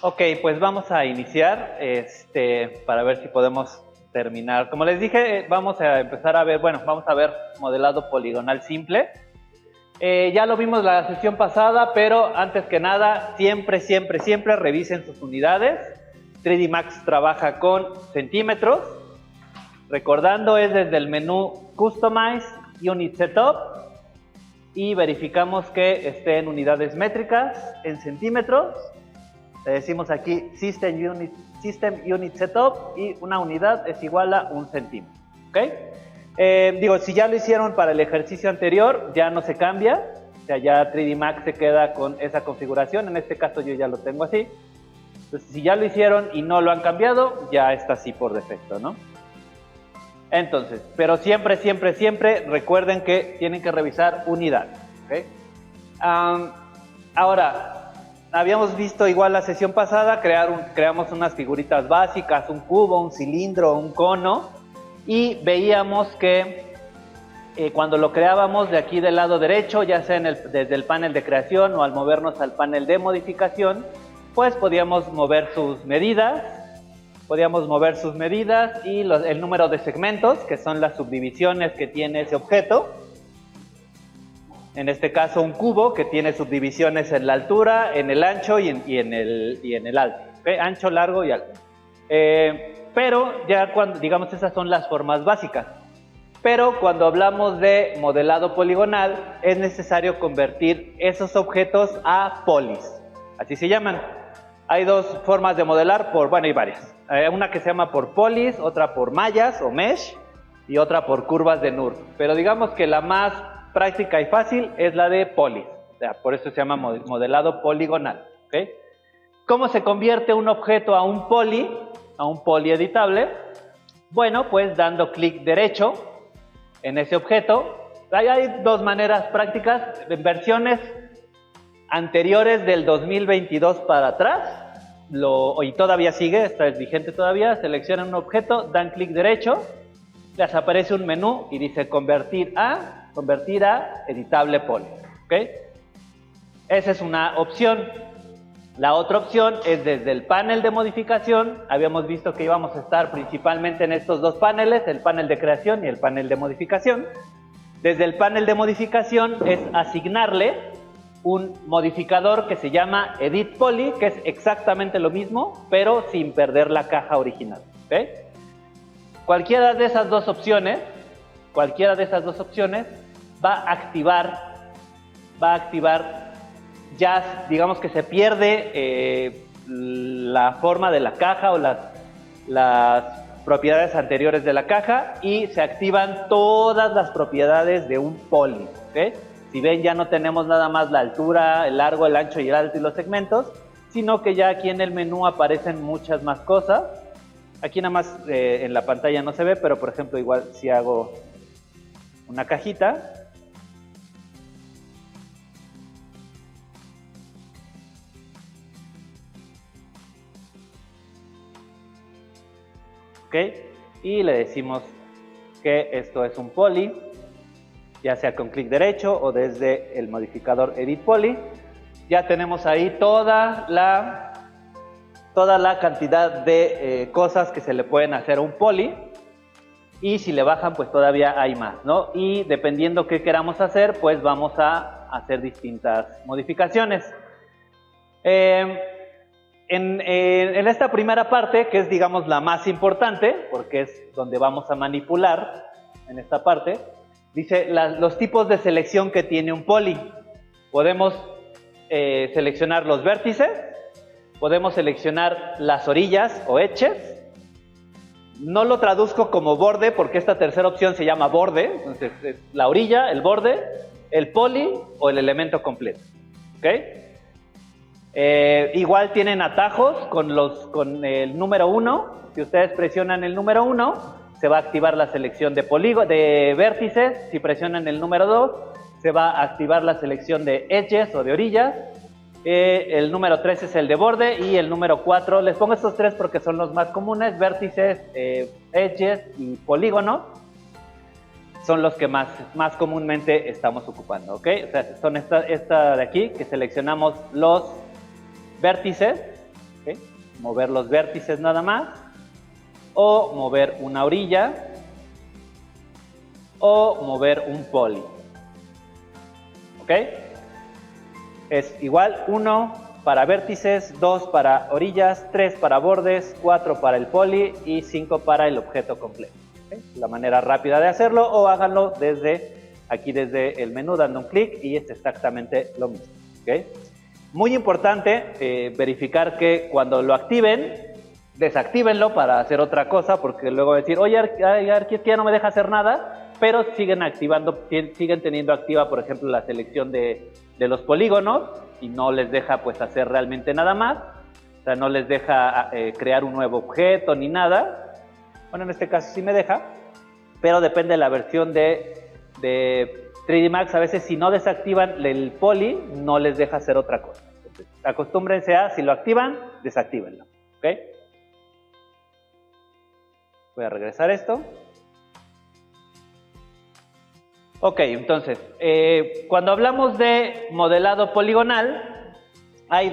Ok, pues vamos a iniciar para ver si podemos terminar. Como les dije, vamos a empezar a ver, vamos a ver modelado poligonal simple. Ya lo vimos la sesión pasada, pero antes que nada, siempre revisen sus unidades. 3D Max trabaja con centímetros. Recordando, es desde el menú Customize, Unit Setup, y verificamos que esté en unidades métricas, en centímetros. Le decimos aquí System Unit Setup y una unidad es igual a 1 centímetro. ¿Okay? Si ya lo hicieron para el ejercicio anterior, ya no se cambia. O sea, ya 3D Max se queda con esa configuración. En este caso yo ya lo tengo así. Entonces, si ya lo hicieron y no lo han cambiado, ya está así por defecto, ¿no? Entonces, pero siempre recuerden que tienen que revisar unidades. ¿Okay? Ahora, habíamos visto igual la sesión pasada, creamos unas figuritas básicas, un cubo, un cilindro, un cono, y veíamos que cuando lo creábamos de aquí del lado derecho, ya sea desde el panel de creación o al movernos al panel de modificación, pues podíamos mover sus medidas y el número de segmentos, que son las subdivisiones que tiene ese objeto. En este caso un cubo que tiene subdivisiones en la altura, en el ancho y en el alto. ¿Okay? Ancho, largo y alto. Pero ya cuando, digamos, esas son las formas básicas. Pero cuando hablamos de modelado poligonal, es necesario convertir esos objetos a polis. Así se llaman. Hay dos formas de modelar, hay varias. Una que se llama por polis, otra por mallas o mesh y otra por curvas de NURBS. Pero digamos que la más práctica y fácil es la de polis. O sea, por eso se llama modelado poligonal. ¿Okay? ¿Cómo se convierte un objeto a un poli editable? Bueno, pues dando clic derecho en ese objeto. Hay dos maneras prácticas. En versiones anteriores del 2022 para atrás, y todavía sigue, está vigente todavía, seleccionan un objeto, dan clic derecho, les aparece un menú y dice convertir a editable poly. ¿Okay? Esa es una opción. La otra opción es desde el panel de modificación. Habíamos visto que íbamos a estar principalmente en estos dos paneles, el panel de creación y el panel de modificación. Desde el panel de modificación es asignarle un modificador que se llama Edit Poly, que es exactamente lo mismo, pero sin perder la caja original. ¿Okay? Cualquiera de esas dos opciones va a activar, ya digamos que se pierde la forma de la caja o las propiedades anteriores de la caja y se activan todas las propiedades de un poly. ¿Okay? Si ven, ya no tenemos nada más la altura, el largo, el ancho y el alto y los segmentos, sino que ya aquí en el menú aparecen muchas más cosas. Aquí nada más en la pantalla no se ve, pero por ejemplo igual si hago una cajita. ¿Ok? Y le decimos que esto es un poly, ya sea con clic derecho o desde el modificador Edit Poly. Ya tenemos ahí toda la cantidad de cosas que se le pueden hacer a un poly. Y si le bajan, pues todavía hay más, ¿no? Y dependiendo qué queramos hacer, pues vamos a hacer distintas modificaciones. En esta primera parte, que es digamos la más importante, porque es donde vamos a manipular, en esta parte, dice los tipos de selección que tiene un poly. Podemos seleccionar los vértices, podemos seleccionar las orillas o edges. No lo traduzco como borde porque esta tercera opción se llama borde, entonces es la orilla, el borde, el poly o el elemento completo. ¿Okay? Igual tienen atajos con el número 1. Si ustedes presionan el número 1, se va a activar la selección de vértices. Si presionan el número 2, se va a activar la selección de edges o de orillas. El número 3 es el de borde y el número 4, les pongo estos tres porque son los más comunes, vértices, edges y polígonos, son los que más comúnmente estamos ocupando, ¿ok? O sea, son esta de aquí, que seleccionamos los vértices ¿ok? Mover los vértices nada más, o mover una orilla, o mover un poli. ¿Ok? Es igual 1 para vértices, 2 para orillas, 3 para bordes, 4 para el poli y 5 para el objeto completo. ¿Okay? La manera rápida de hacerlo, o háganlo desde aquí, desde el menú, dando un clic, y es exactamente lo mismo. ¿Okay? Muy importante verificar que cuando lo activen, desactívenlo para hacer otra cosa, porque luego decir, oye, ArchiS ya no me deja hacer nada, pero siguen activando, siguen teniendo activa, por ejemplo, la selección de los polígonos, y no les deja pues hacer realmente nada más. O sea, no les deja crear un nuevo objeto ni nada. Bueno, en este caso sí me deja, pero depende de la versión de 3D Max. A veces si no desactivan el poly, no les deja hacer otra cosa. Entonces, acostúmbrense a, si lo activan, desactívenlo. ¿Ok? Voy a regresar esto. Ok, entonces, cuando hablamos de modelado poligonal, hay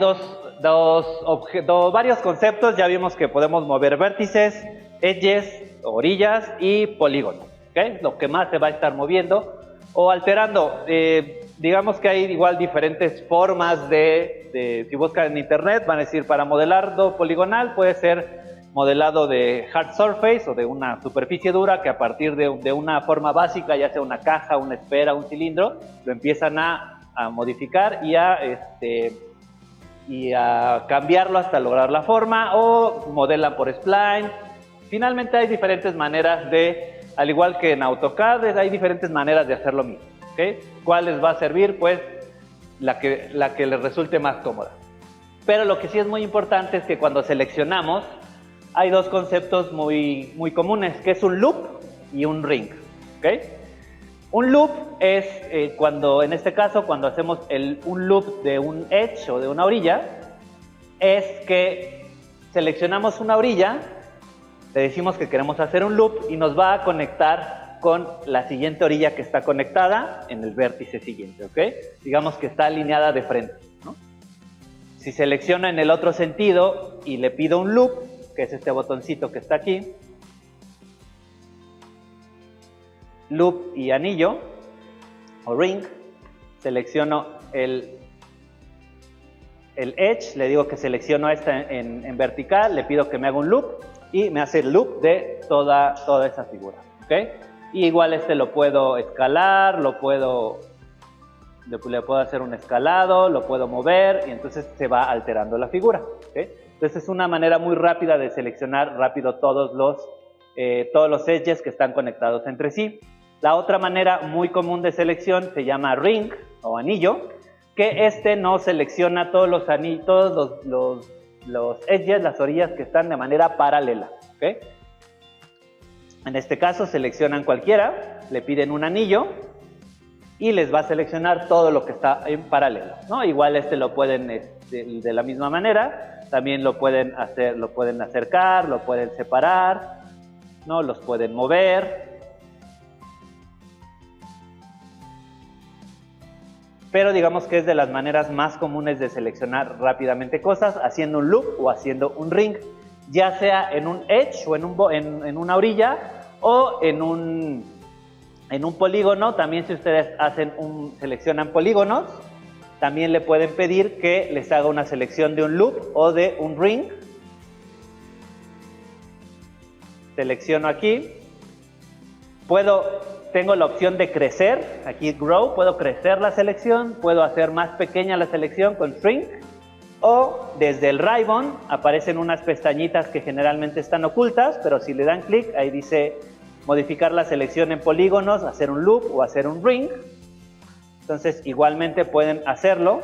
varios conceptos. Ya vimos que podemos mover vértices, edges, orillas y polígonos. ¿Okay? Lo que más se va a estar moviendo o alterando. Digamos que hay igual diferentes formas si buscan en internet, van a decir, para modelado poligonal puede ser modelado de hard surface o de una superficie dura, que a partir de una forma básica, ya sea una caja, una esfera, un cilindro, lo empiezan a modificar y a cambiarlo hasta lograr la forma, o modelan por spline. Finalmente hay diferentes maneras al igual que en AutoCAD, hay diferentes maneras de hacer lo mismo. ¿Okay? ¿Cuál les va a servir? Pues la que les resulte más cómoda. Pero lo que sí es muy importante es que cuando seleccionamos, hay dos conceptos muy, muy comunes, que es un loop y un ring. ¿Okay? Un loop es cuando, en este caso, cuando hacemos un loop de un edge o de una orilla, es que seleccionamos una orilla, le decimos que queremos hacer un loop y nos va a conectar con la siguiente orilla que está conectada en el vértice siguiente. ¿Okay? Digamos que está alineada de frente, ¿no? Si selecciono en el otro sentido y le pido un loop, que es este botoncito que está aquí, loop y anillo o ring, selecciono el edge, le digo que selecciono esta en vertical, le pido que me haga un loop y me hace el loop de toda esa figura. ¿Okay? Y igual lo puedo escalar, le puedo hacer un escalado, lo puedo mover, y entonces se va alterando la figura. ¿Okay? Entonces es una manera muy rápida de seleccionar rápido todos los edges que están conectados entre sí. La otra manera muy común de selección se llama ring o anillo, que no selecciona todos los edges, las orillas que están de manera paralela. ¿Okay? En este caso seleccionan cualquiera, le piden un anillo y les va a seleccionar todo lo que está en paralelo, ¿no? Igual lo pueden de la misma manera. También lo pueden acercar, lo pueden separar, ¿no? Los pueden mover. Pero digamos que es de las maneras más comunes de seleccionar rápidamente cosas, haciendo un loop o haciendo un ring, ya sea en un edge o en una orilla, o en un polígono. También, si ustedes seleccionan polígonos, también le pueden pedir que les haga una selección de un loop o de un ring. Selecciono aquí. Tengo la opción de crecer, aquí Grow, puedo crecer la selección, puedo hacer más pequeña la selección con Shrink, o desde el Ribbon aparecen unas pestañitas que generalmente están ocultas, pero si le dan clic, ahí dice modificar la selección en polígonos, hacer un loop o hacer un ring. Entonces igualmente pueden hacerlo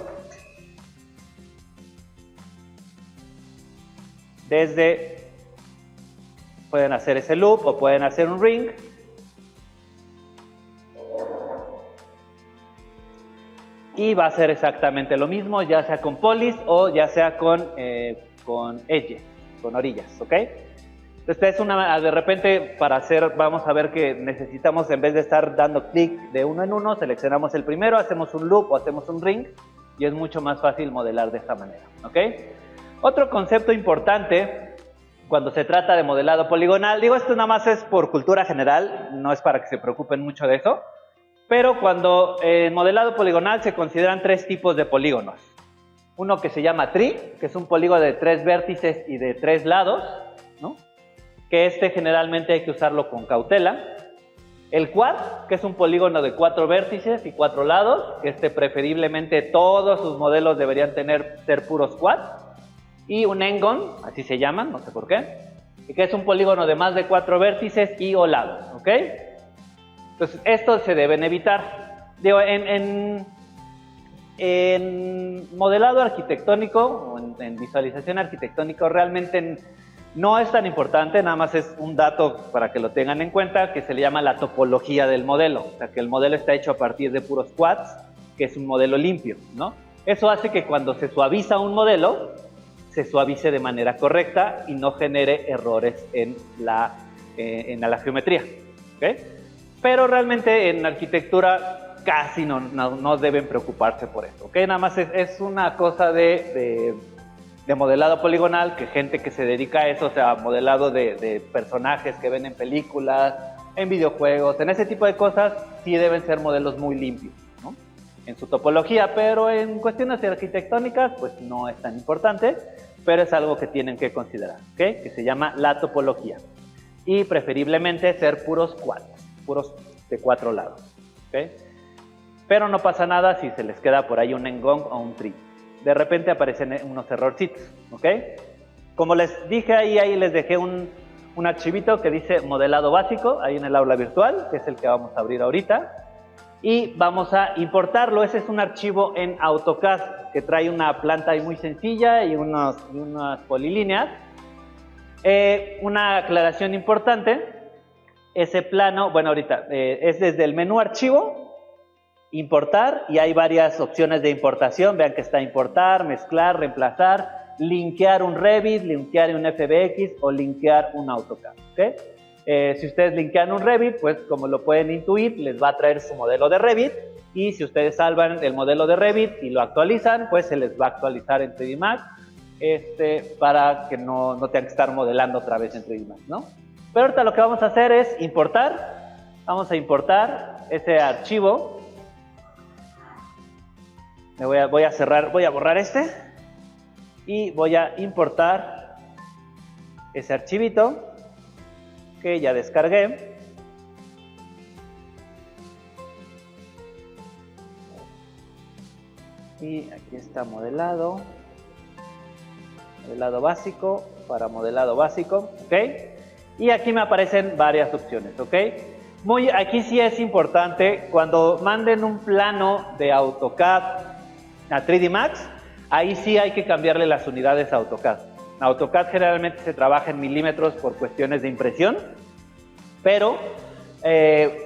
pueden hacer ese loop o pueden hacer un ring. Y va a ser exactamente lo mismo, ya sea con polis o ya sea con edges, con orillas. ¿Ok? Entonces de repente vamos a ver que necesitamos, en vez de estar dando clic de uno en uno, seleccionamos el primero, hacemos un loop o hacemos un ring, y es mucho más fácil modelar de esta manera. ¿Ok? Otro concepto importante cuando se trata de modelado poligonal, digo, esto nada más es por cultura general, no es para que se preocupen mucho de eso, pero cuando en modelado poligonal se consideran tres tipos de polígonos. Uno que se llama tree, que es un polígono de 3 vértices y de 3 lados, ¿no? Que generalmente hay que usarlo con cautela. El quad, que es un polígono de 4 vértices y 4 lados, que preferiblemente todos sus modelos deberían ser puros quad. Y un n-gon, así se llaman, no sé por qué, que es un polígono de más de 4 vértices y o lados, ¿ok? Entonces, estos se deben evitar. Digo, en modelado arquitectónico o en visualización arquitectónica realmente no es tan importante, nada más es un dato para que lo tengan en cuenta, que se le llama la topología del modelo, o sea que el modelo está hecho a partir de puros quads, que es un modelo limpio, ¿no? Eso hace que cuando se suaviza un modelo, se suavice de manera correcta y no genere errores en la geometría, ¿ok? Pero realmente en arquitectura casi no deben preocuparse por eso, ¿ok? Nada más es una cosa de modelado poligonal, que gente que se dedica a eso, o sea, modelado de personajes que ven en películas, en videojuegos, en ese tipo de cosas, sí deben ser modelos muy limpios, ¿no? En su topología, pero en cuestiones arquitectónicas, pues no es tan importante, pero es algo que tienen que considerar, ¿ok? Que se llama la topología. Y preferiblemente ser puros quads, puros de 4 lados, ¿ok? Pero no pasa nada si se les queda por ahí un n-gon o un tree. De repente aparecen unos errorcitos, ¿ok? Como les dije ahí les dejé un archivito que dice modelado básico, ahí en el aula virtual, que es el que vamos a abrir ahorita. Y vamos a importarlo. Ese es un archivo en AutoCAD que trae una planta ahí muy sencilla y unas polilíneas. Una aclaración importante, ese plano, bueno, ahorita es desde el menú archivo, importar, y hay varias opciones de importación. Vean que está importar, mezclar, reemplazar, linkear un Revit, linkear un FBX o linkear un AutoCAD, ¿ok? Si ustedes linkean un Revit, pues como lo pueden intuir, les va a traer su modelo de Revit, y si ustedes salvan el modelo de Revit y lo actualizan, pues se les va a actualizar en 3D Max, para que no tengan que estar modelando otra vez en 3D Max, ¿no? Pero ahorita lo que vamos a hacer es importar. Vamos a importar ese archivo. Voy a borrar y voy a importar ese archivito que ya descargué. Y aquí está modelado básico para modelado básico, ¿ok? Y aquí me aparecen varias opciones, ¿ok? Aquí sí es importante, cuando manden un plano de AutoCAD a 3D Max, ahí sí hay que cambiarle las unidades a AutoCAD. AutoCAD generalmente se trabaja en milímetros por cuestiones de impresión, pero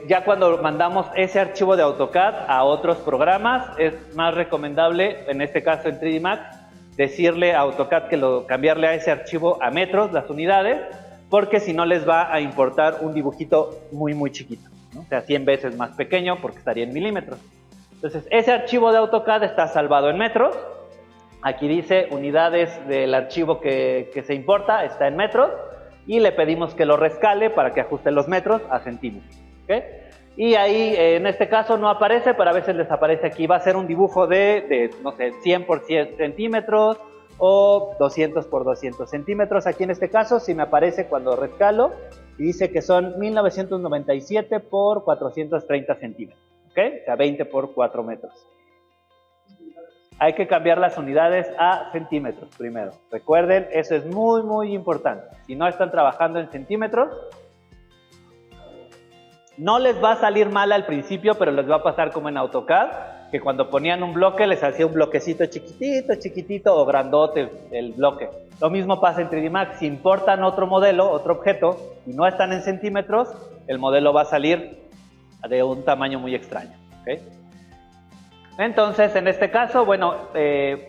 ya cuando mandamos ese archivo de AutoCAD a otros programas, es más recomendable, en este caso en 3D Max, decirle a AutoCAD cambiarle a ese archivo a metros las unidades, porque si no les va a importar un dibujito muy muy chiquito, ¿no? O sea, 100 veces más pequeño porque estaría en milímetros. Entonces, ese archivo de AutoCAD está salvado en metros. Aquí dice unidades del archivo que se importa, está en metros, y le pedimos que lo rescale para que ajuste los metros a centímetros, ¿okay? Y ahí, en este caso no aparece, pero a veces les aparece aquí, va a ser un dibujo de no sé, 100 por 100 centímetros o 200 por 200 centímetros. Aquí en este caso sí me aparece cuando rescalo y dice que son 1997 por 430 centímetros, ¿ok? O sea, 20 por 4 metros. Hay que cambiar las unidades a centímetros primero. Recuerden, eso es muy, muy importante. Si no están trabajando en centímetros, no les va a salir mal al principio, pero les va a pasar como en AutoCAD, que cuando ponían un bloque les hacía un bloquecito chiquitito, chiquitito o grandote el bloque. Lo mismo pasa en 3D Max. Si importan otro modelo, otro objeto, y no están en centímetros, el modelo va a salir de un tamaño muy extraño, ¿okay? Entonces, en este caso, bueno,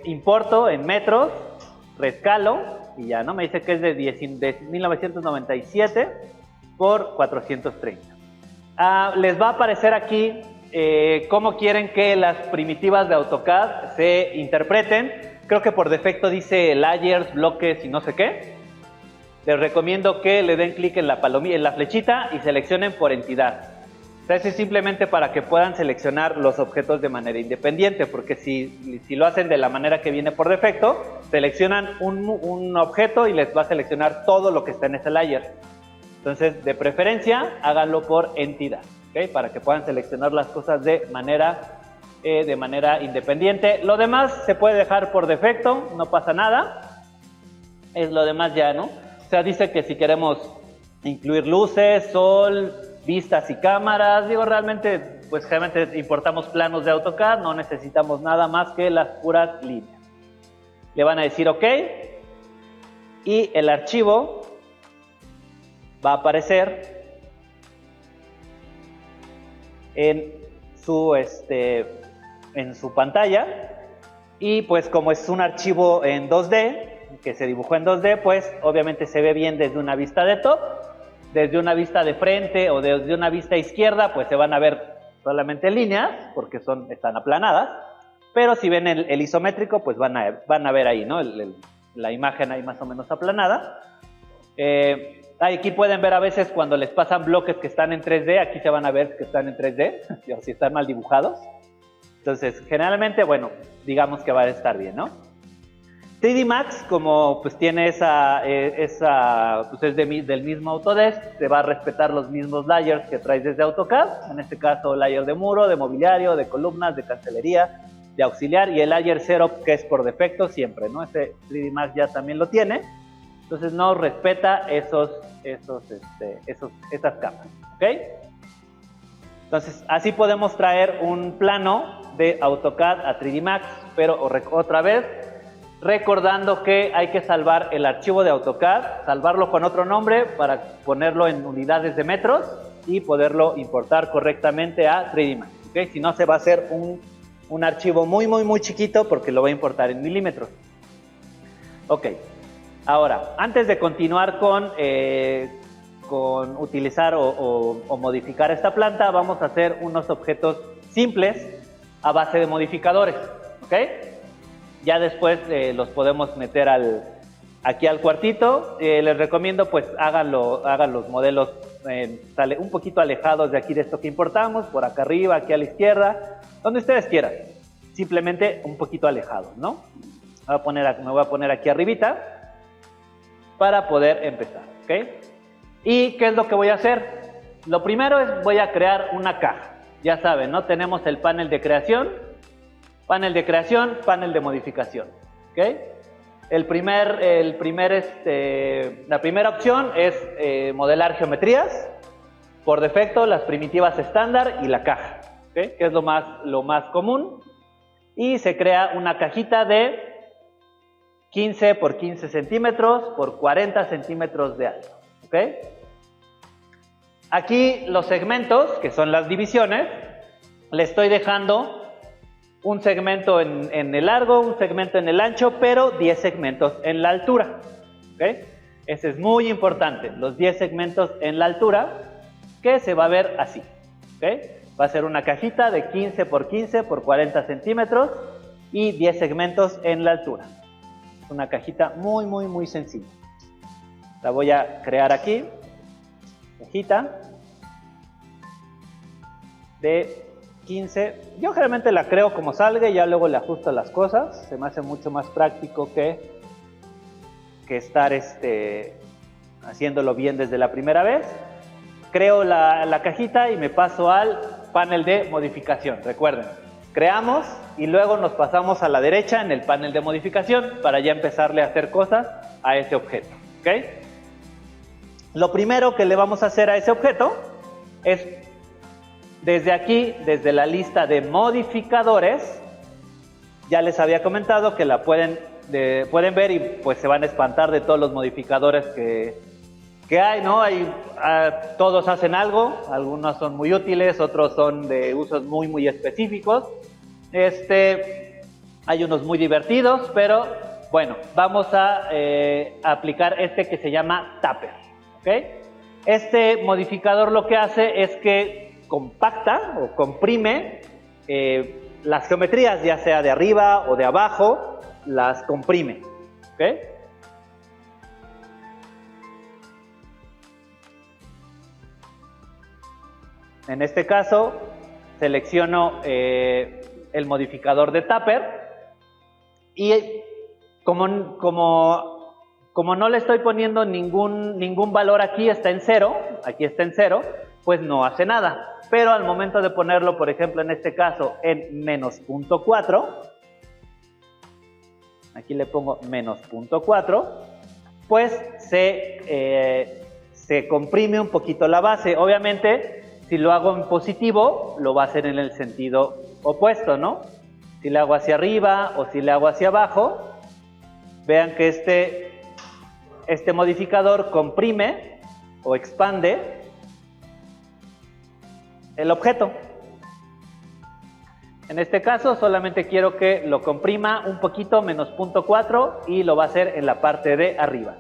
importo en metros, rescalo, y ya, ¿no? Me dice que es de 1997 por 430. Les va a aparecer aquí cómo quieren que las primitivas de AutoCAD se interpreten. creo que por defecto dice layers, bloques y no sé qué. Les recomiendo que le den clic en la flechita y seleccionen por entidad. Eso es simplemente para que puedan seleccionar los objetos de manera independiente, porque si lo hacen de la manera que viene por defecto, seleccionan un objeto y les va a seleccionar todo lo que está en ese layer. Entonces, de preferencia, háganlo por entidad, ¿okay? Para que puedan seleccionar las cosas de manera independiente. Lo demás se puede dejar por defecto, no pasa nada. Es lo demás ya, ¿no? O sea, dice que si queremos incluir luces, sol, vistas y cámaras, digo, realmente, pues generalmente importamos planos de AutoCAD, no necesitamos nada más que las puras líneas. Le van a decir OK y el archivo va a aparecer en su pantalla, y pues como es un archivo en 2D, que se dibujó en 2D, pues obviamente se ve bien desde una vista de top. Desde una vista de frente o desde una vista izquierda, pues se van a ver solamente líneas, porque están aplanadas, pero si ven el isométrico, pues van a ver ahí, ¿no? La imagen ahí más o menos aplanada. Aquí pueden ver a veces cuando les pasan bloques que están en 3D, aquí se van a ver que están en 3D, o si están mal dibujados. Entonces, generalmente, bueno, digamos que va a estar bien, ¿no? 3D Max, como pues tiene pues es del mismo Autodesk, te va a respetar los mismos layers que traes desde AutoCAD, en este caso layer de muro, de mobiliario, de columnas, de cancelería, de auxiliar, y el layer setup, que es por defecto siempre, ¿no? Este 3D Max ya también lo tiene, entonces no respeta esas capas, ¿ok? Entonces así podemos traer un plano de AutoCAD a 3D Max, pero otra vez, recordando que hay que salvar el archivo de AutoCAD, salvarlo con otro nombre para ponerlo en unidades de metros y poderlo importar correctamente a 3D Max, ¿okay? Si no, se va a hacer un archivo muy, muy, muy chiquito porque lo va a importar en milímetros. Ok, ahora, antes de continuar con utilizar o modificar esta planta, vamos a hacer unos objetos simples a base de modificadores, ¿ok? Ya después los podemos meter aquí al cuartito. Les recomiendo pues hagan los modelos un poquito alejados de aquí de esto que importamos, por acá arriba, aquí a la izquierda, donde ustedes quieran, simplemente un poquito alejados, ¿no? Me voy a poner aquí arribita para poder empezar, ¿ok? ¿Y qué es lo que voy a hacer? Lo primero es voy a crear una caja. Ya saben, ¿no? Tenemos el panel de creación, panel de modificación, ¿ok? La primera opción es modelar geometrías, por defecto las primitivas estándar y la caja, ¿okay? Que es lo más común, y se crea una cajita de 15 por 15 centímetros por 40 centímetros de alto, ¿ok? Aquí los segmentos, que son las divisiones, le estoy dejando un segmento en el largo, un segmento en el ancho, pero 10 segmentos en la altura, ¿okay? Ese es muy importante, los 10 segmentos en la altura, que se va a ver así, ¿okay? Va a ser una cajita de 15 por 15 por 40 centímetros y 10 segmentos en la altura. Es una cajita muy, muy, muy sencilla. La voy a crear aquí, cajita de 15, yo generalmente la creo como salga y ya luego le ajusto las cosas, se me hace mucho más práctico que estar haciéndolo bien desde la primera vez. Creo la cajita y me paso al panel de modificación. Recuerden, creamos y luego nos pasamos a la derecha en el panel de modificación para ya empezarle a hacer cosas a ese objeto, ¿ok? Lo primero que le vamos a hacer a ese objeto es, desde aquí, desde la lista de modificadores, ya les había comentado que la pueden ver y pues se van a espantar de todos los modificadores que hay, ¿no? Todos hacen algo, algunos son muy útiles, otros son de usos muy, muy específicos. Hay unos muy divertidos, pero bueno, vamos a aplicar que se llama Tapper, ¿ok? Este modificador lo que hace es que compacta o comprime las geometrías, ya sea de arriba o de abajo, las comprime. ¿Ok? En este caso, selecciono el modificador de Tupper y como no le estoy poniendo ningún valor aquí, está en 0, aquí está en 0, pues no hace nada. Pero al momento de ponerlo, por ejemplo, en este caso, en menos 0.4, aquí le pongo menos 0.4, pues se comprime un poquito la base. Obviamente, si lo hago en positivo, lo va a hacer en el sentido opuesto, ¿no? Si le hago hacia arriba o si le hago hacia abajo, vean que este modificador comprime o expande el objeto. En este caso solamente quiero que lo comprima un poquito, menos 0.4, y lo va a hacer en la parte de arriba.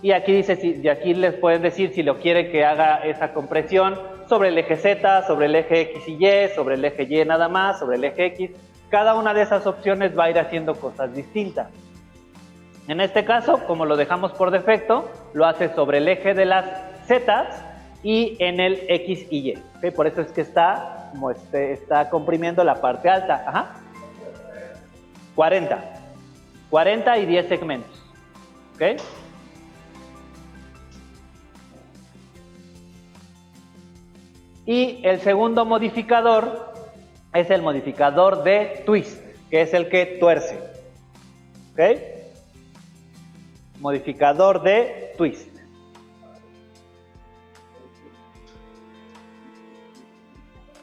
Y aquí dice, y aquí les pueden decir si lo quieren que haga esa compresión sobre el eje Z, sobre el eje X y Y, sobre el eje Y nada más, sobre el eje X. Cada una de esas opciones va a ir haciendo cosas distintas. En este caso, como lo dejamos por defecto, lo hace sobre el eje de las Z y en el X y Y. ¿Okay? Por eso es que está comprimiendo la parte alta. Ajá. 40 y 10 segmentos. ¿Okay? Y el segundo modificador es el modificador de twist, que es el que tuerce. ¿Ok? Modificador de twist.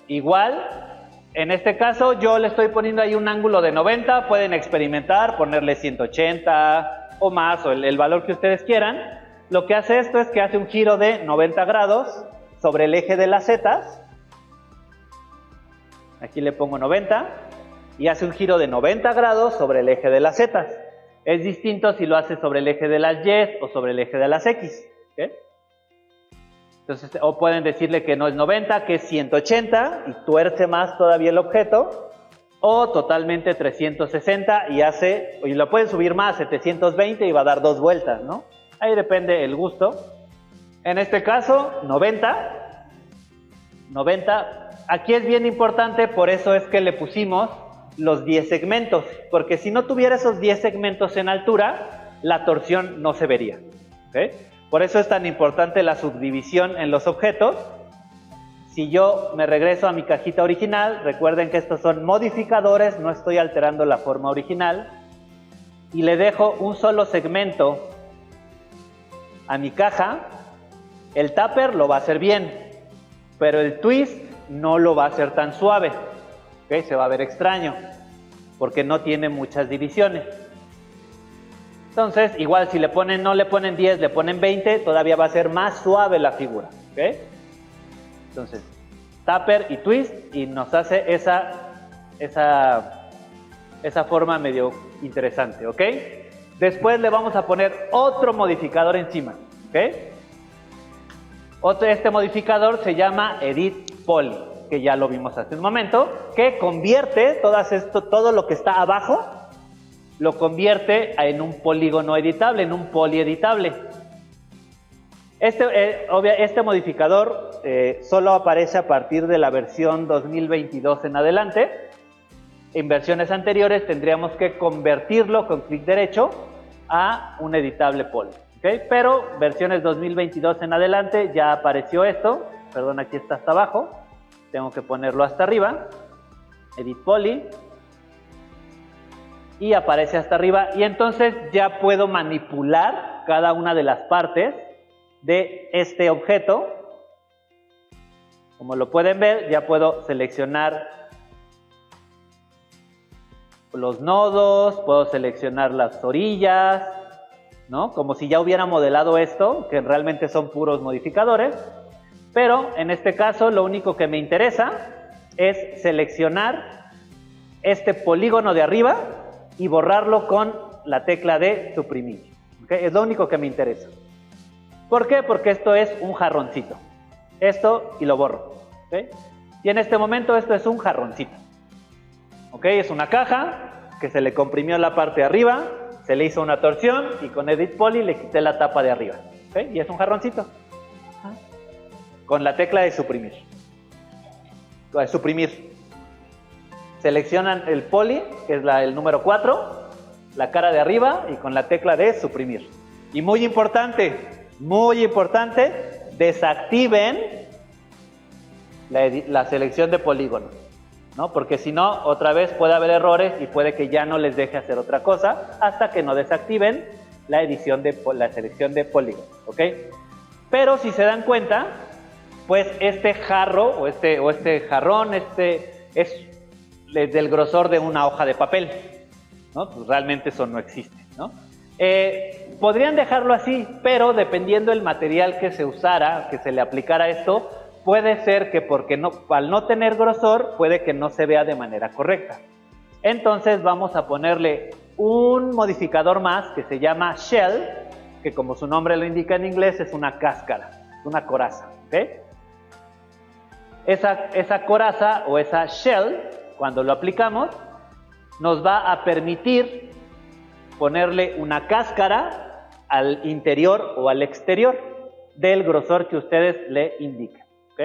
Igual, en este caso yo le estoy poniendo ahí un ángulo de 90, pueden experimentar, ponerle 180 o más, o el valor que ustedes quieran. Lo que hace esto es que hace un giro de 90 grados sobre el eje de las zetas. Aquí le pongo 90 y hace un giro de 90 grados sobre el eje de las zetas. Es distinto si lo hace sobre el eje de las Y o sobre el eje de las X. ¿Okay? Entonces, o pueden decirle que no es 90, que es 180 y tuerce más todavía el objeto, o totalmente 360 y lo pueden subir más, 720, y va a dar 2 vueltas, ¿no? Ahí depende el gusto. En este caso, 90. Aquí es bien importante, por eso es que le pusimos los 10 segmentos, porque si no tuviera esos 10 segmentos en altura, la torsión no se vería. ¿Okay? Por eso es tan importante la subdivisión en los objetos. Si yo me regreso a mi cajita original, recuerden que estos son modificadores, no estoy alterando la forma original, y le dejo un solo segmento a mi caja. El Tupper lo va a hacer bien, pero el twist no lo va a hacer tan suave. ¿Okay? Se va a ver extraño, porque no tiene muchas divisiones. Entonces, igual si no le ponen 10, le ponen 20, todavía va a ser más suave la figura. ¿Okay? Entonces, Tupper y twist, y nos hace esa forma medio interesante. ¿Ok? Después le vamos a poner otro modificador encima. ¿Ok? Este modificador se llama Edit Poly, que ya lo vimos hace un momento, que convierte todo lo que está abajo, lo convierte en un polígono editable, en un polieditable. Este modificador solo aparece a partir de la versión 2022 en adelante. En versiones anteriores tendríamos que convertirlo con clic derecho a un editable poly. ¿Okay? Pero versiones 2022 en adelante ya apareció esto. Perdón, aquí está hasta abajo. Tengo que ponerlo hasta arriba. Edit Poly. Y aparece hasta arriba. Y entonces ya puedo manipular cada una de las partes de este objeto. Como lo pueden ver, ya puedo seleccionar los nodos, puedo seleccionar las orillas, ¿no? Como si ya hubiera modelado esto, que realmente son puros modificadores. Pero en este caso lo único que me interesa es seleccionar este polígono de arriba y borrarlo con la tecla de suprimir. ¿Okay? Es lo único que me interesa. ¿Por qué? Porque esto es un jarroncito. Esto y lo borro. ¿Okay? Y en este momento esto es un jarroncito. ¿Okay? Es una caja que se le comprimió la parte de arriba, se le hizo una torsión y con Edit Poly le quité la tapa de arriba. ¿Okay? Y es un jarroncito. Con la tecla de suprimir. Seleccionan el poly, que es el número 4, la cara de arriba y con la tecla de suprimir. Y muy importante, desactiven la selección de polígonos, ¿no? Porque si no, otra vez puede haber errores y puede que ya no les deje hacer otra cosa hasta que no desactiven la selección de polígonos, ¿ok? Pero si se dan cuenta, pues este jarro o este jarrón es del grosor de una hoja de papel, ¿no? Pues realmente eso no existe, ¿no? Podrían dejarlo así, pero dependiendo del material que se usara, que se le aplicara esto, puede ser que al no tener grosor, puede que no se vea de manera correcta. Entonces vamos a ponerle un modificador más que se llama shell, que como su nombre lo indica en inglés, es una cáscara, una coraza, ¿ok? Esa coraza o esa shell, cuando lo aplicamos, nos va a permitir ponerle una cáscara al interior o al exterior del grosor que ustedes le indiquen, ¿ok?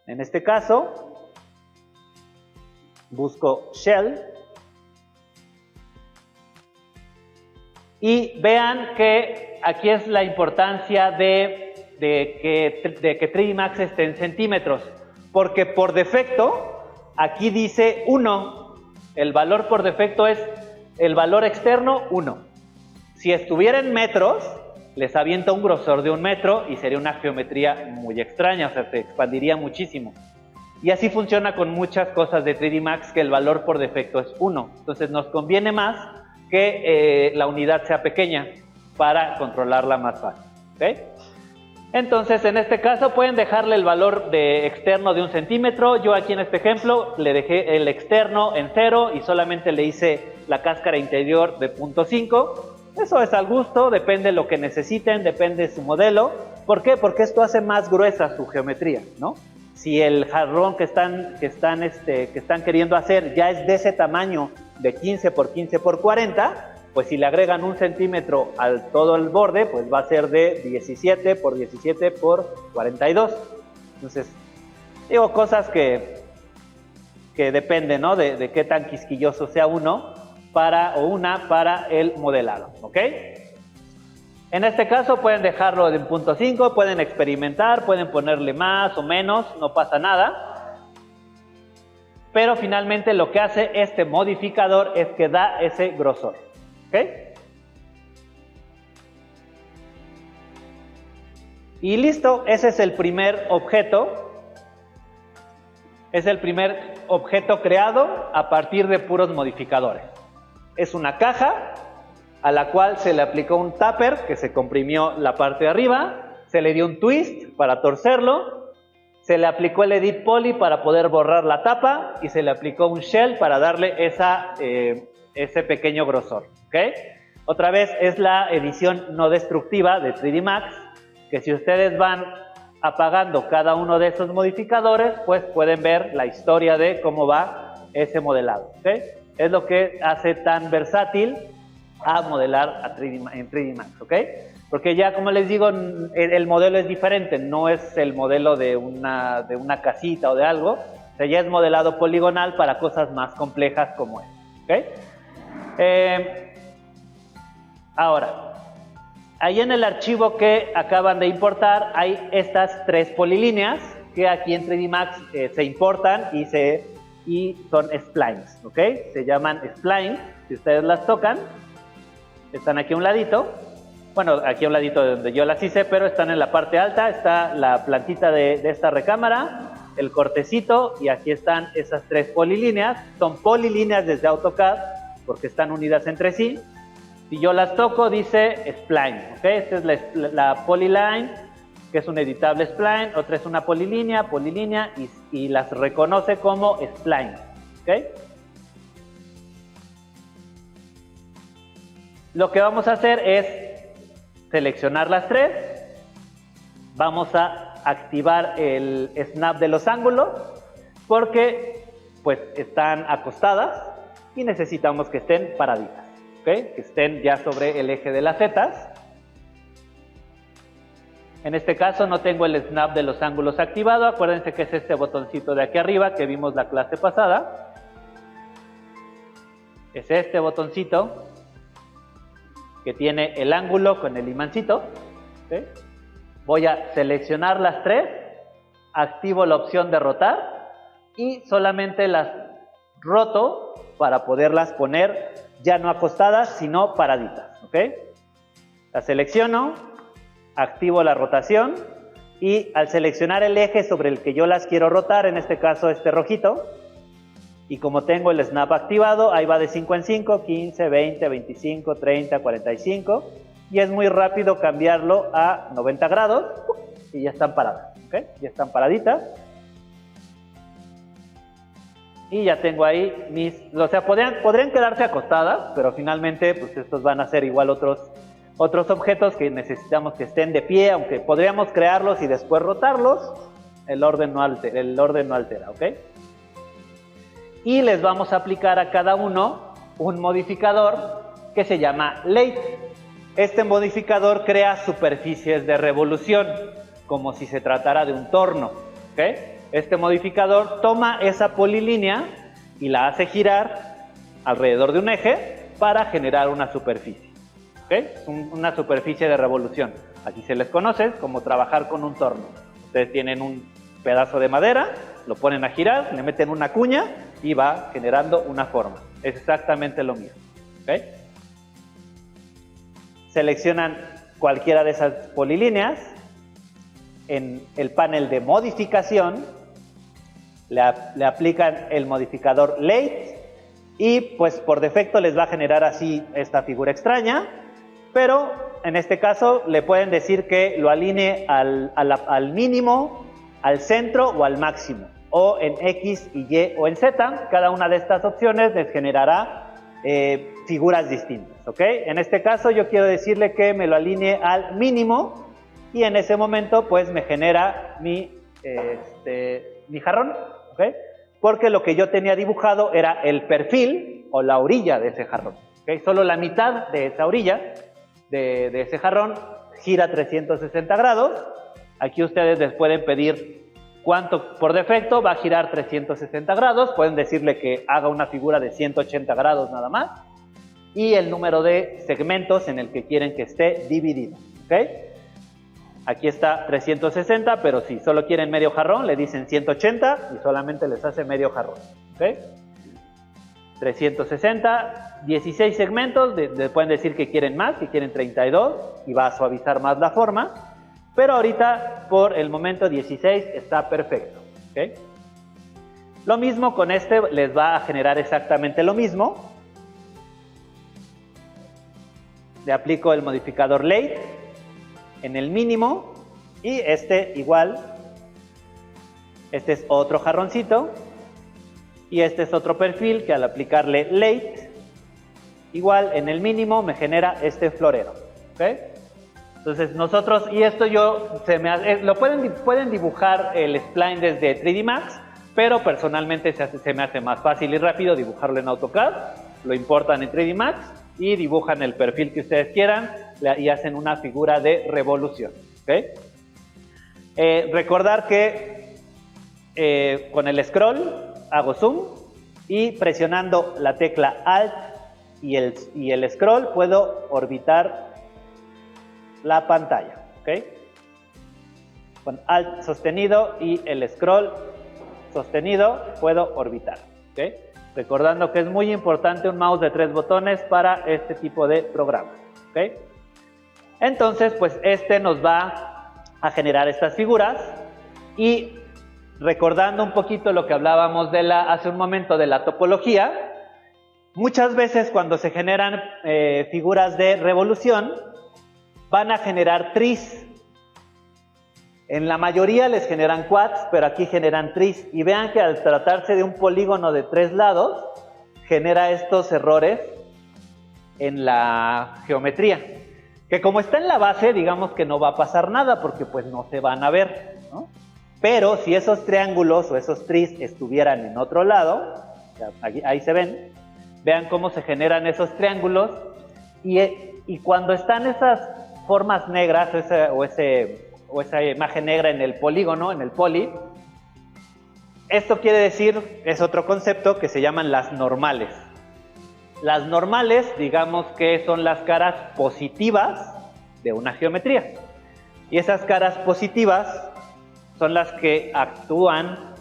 En este caso, busco shell y vean que aquí es la importancia de que 3D Max esté en centímetros, porque por defecto aquí dice 1, el valor por defecto es el valor externo 1. Si estuviera en metros, les avienta un grosor de 1 metro y sería una geometría muy extraña, o sea, se expandiría muchísimo. Y así funciona con muchas cosas de 3D Max, que el valor por defecto es 1. Entonces nos conviene más que la unidad sea pequeña para controlarla más fácil, ¿ok? Entonces, en este caso pueden dejarle el valor externo de 1 centímetro. Yo aquí en este ejemplo le dejé el externo en 0 y solamente le hice la cáscara interior de 0.5. Eso es al gusto, depende de lo que necesiten, depende de su modelo. ¿Por qué? Porque esto hace más gruesa su geometría, ¿no? Si el jarrón que están queriendo hacer ya es de ese tamaño, de 15 por 15 por 40, pues si le agregan 1 centímetro al todo el borde, pues va a ser de 17 por 17 por 42. Entonces, digo, cosas que dependen, ¿no? De qué tan quisquilloso sea uno para el modelado, ¿ok? En este caso pueden dejarlo en 0.5, pueden experimentar, pueden ponerle más o menos, no pasa nada. Pero finalmente lo que hace este modificador es que da ese grosor, ¿ok? Y listo, ese es el primer objeto. Es el primer objeto creado a partir de puros modificadores. Es una caja a la cual se le aplicó un tupper que se comprimió la parte de arriba, se le dio un twist para torcerlo, se le aplicó el Edit Poly para poder borrar la tapa y se le aplicó un shell para darle ese pequeño grosor, ¿ok? Otra vez es la edición no destructiva de 3D Max, que si ustedes van apagando cada uno de esos modificadores, pues pueden ver la historia de cómo va ese modelado, ¿ok? Es lo que hace tan versátil a modelar en 3D Max, ¿ok? Porque ya, como les digo, el modelo es diferente, no es el modelo de una casita o de algo, o sea, ya es modelado poligonal para cosas más complejas como ¿ok? Ahora, ahí en el archivo que acaban de importar hay estas 3 polilíneas que aquí en 3D Max se importan y son splines, ¿ok? Se llaman splines, si ustedes las tocan, están aquí a un ladito, bueno, aquí a un ladito de donde yo las hice, pero están en la parte alta, está la plantita de esta recámara, el cortecito, y aquí están esas 3 polilíneas. Son polilíneas desde AutoCAD porque están unidas entre sí. Si yo las toco, dice spline, ¿ok? Esta es la polyline, que es un editable spline. Otra es una polilínea, y las reconoce como spline, ¿ok? Lo que vamos a hacer es seleccionar las 3. Vamos a activar el snap de los ángulos porque pues están acostadas y necesitamos que estén paraditas, ¿ok? Que estén ya sobre el eje de las zetas. En este caso no tengo el snap de los ángulos activado. Acuérdense que es este botoncito de aquí arriba que vimos la clase pasada. Es este botoncito que tiene el ángulo con el imancito. ¿Okay? Voy a seleccionar las tres, activo la opción de rotar y solamente las roto para poderlas poner ya no acostadas, sino paraditas. ¿Okay? Las selecciono. Activo la rotación y al seleccionar el eje sobre el que yo las quiero rotar, en este caso este rojito, y como tengo el snap activado, ahí va de 5 en 5, 15, 20, 25, 30, 45, y es muy rápido cambiarlo a 90 grados y ya están paradas, ¿ok? Ya están paraditas. Y ya tengo ahí mis, o sea, podrían quedarse acostadas, pero finalmente pues estos van a ser igual otros objetos que necesitamos que estén de pie, aunque podríamos crearlos y después rotarlos, el orden no altera, ¿ok? Y les vamos a aplicar a cada uno un modificador que se llama Late. Este modificador crea superficies de revolución, como si se tratara de un torno, ¿ok? Este modificador toma esa polilínea y la hace girar alrededor de un eje para generar una superficie. ¿Okay? Una superficie de revolución. Así se les conoce como trabajar con un torno. Ustedes tienen un pedazo de madera, lo ponen a girar, le meten una cuña y va generando una forma. Es exactamente lo mismo. ¿Okay? Seleccionan cualquiera de esas polilíneas. En el panel de modificación le aplican el modificador Late y pues por defecto les va a generar así esta figura extraña. Pero en este caso le pueden decir que lo alinee al mínimo, al centro o al máximo, o en X y Y o en Z. Cada una de estas opciones les generará figuras distintas, ¿ok? En este caso yo quiero decirle que me lo alinee al mínimo y en ese momento pues me genera mi jarrón, ¿ok? Porque lo que yo tenía dibujado era el perfil o la orilla de ese jarrón, ¿ok? Solo la mitad de esa orilla de ese jarrón gira 360 grados. Aquí ustedes les pueden pedir cuánto por defecto va a girar 360 grados. Pueden decirle que haga una figura de 180 grados nada más. Y el número de segmentos en el que quieren que esté dividido. ¿Okay? Aquí está 360, pero si solo quieren medio jarrón, le dicen 180 y solamente les hace medio jarrón. ¿Okay? 360, 16 segmentos, pueden decir que quieren más, que quieren 32 y va a suavizar más la forma, pero ahorita por el momento 16 está perfecto. ¿Okay? Lo mismo con este, les va a generar exactamente lo mismo. Le aplico el modificador Late en el mínimo y este igual, este es otro jarroncito. Y este es otro perfil que al aplicarle Late, igual en el mínimo me genera este florero. ¿Okay? Entonces nosotros, y esto pueden dibujar el spline desde 3D Max, pero personalmente se me hace más fácil y rápido dibujarlo en AutoCAD. Lo importan en 3D Max y dibujan el perfil que ustedes quieran y hacen una figura de revolución. ¿Okay? Recordar que con el scroll hago zoom y presionando la tecla Alt y el scroll puedo orbitar la pantalla. ¿Okay? Con Alt sostenido y el scroll sostenido puedo orbitar. ¿Okay? Recordando que es muy importante un mouse de 3 botones para este tipo de programas. ¿Okay? Entonces, pues este nos va a generar estas figuras y recordando un poquito lo que hablábamos hace un momento de la topología, muchas veces cuando se generan figuras de revolución, van a generar tris. En la mayoría les generan quads, pero aquí generan tris. Y vean que al tratarse de un polígono de 3 lados, genera estos errores en la geometría. Que como está en la base, digamos que no va a pasar nada, porque pues no se van a ver, ¿no? Pero si esos triángulos o esos tris estuvieran en otro lado, ahí se ven, Vean cómo se generan esos triángulos y cuando están esas formas negras o esa imagen negra en el polígono, en el poli, esto quiere decir, es otro concepto que se llaman las normales. Las normales, digamos que son las caras positivas de una geometría. Y esas caras positivas son las que actúan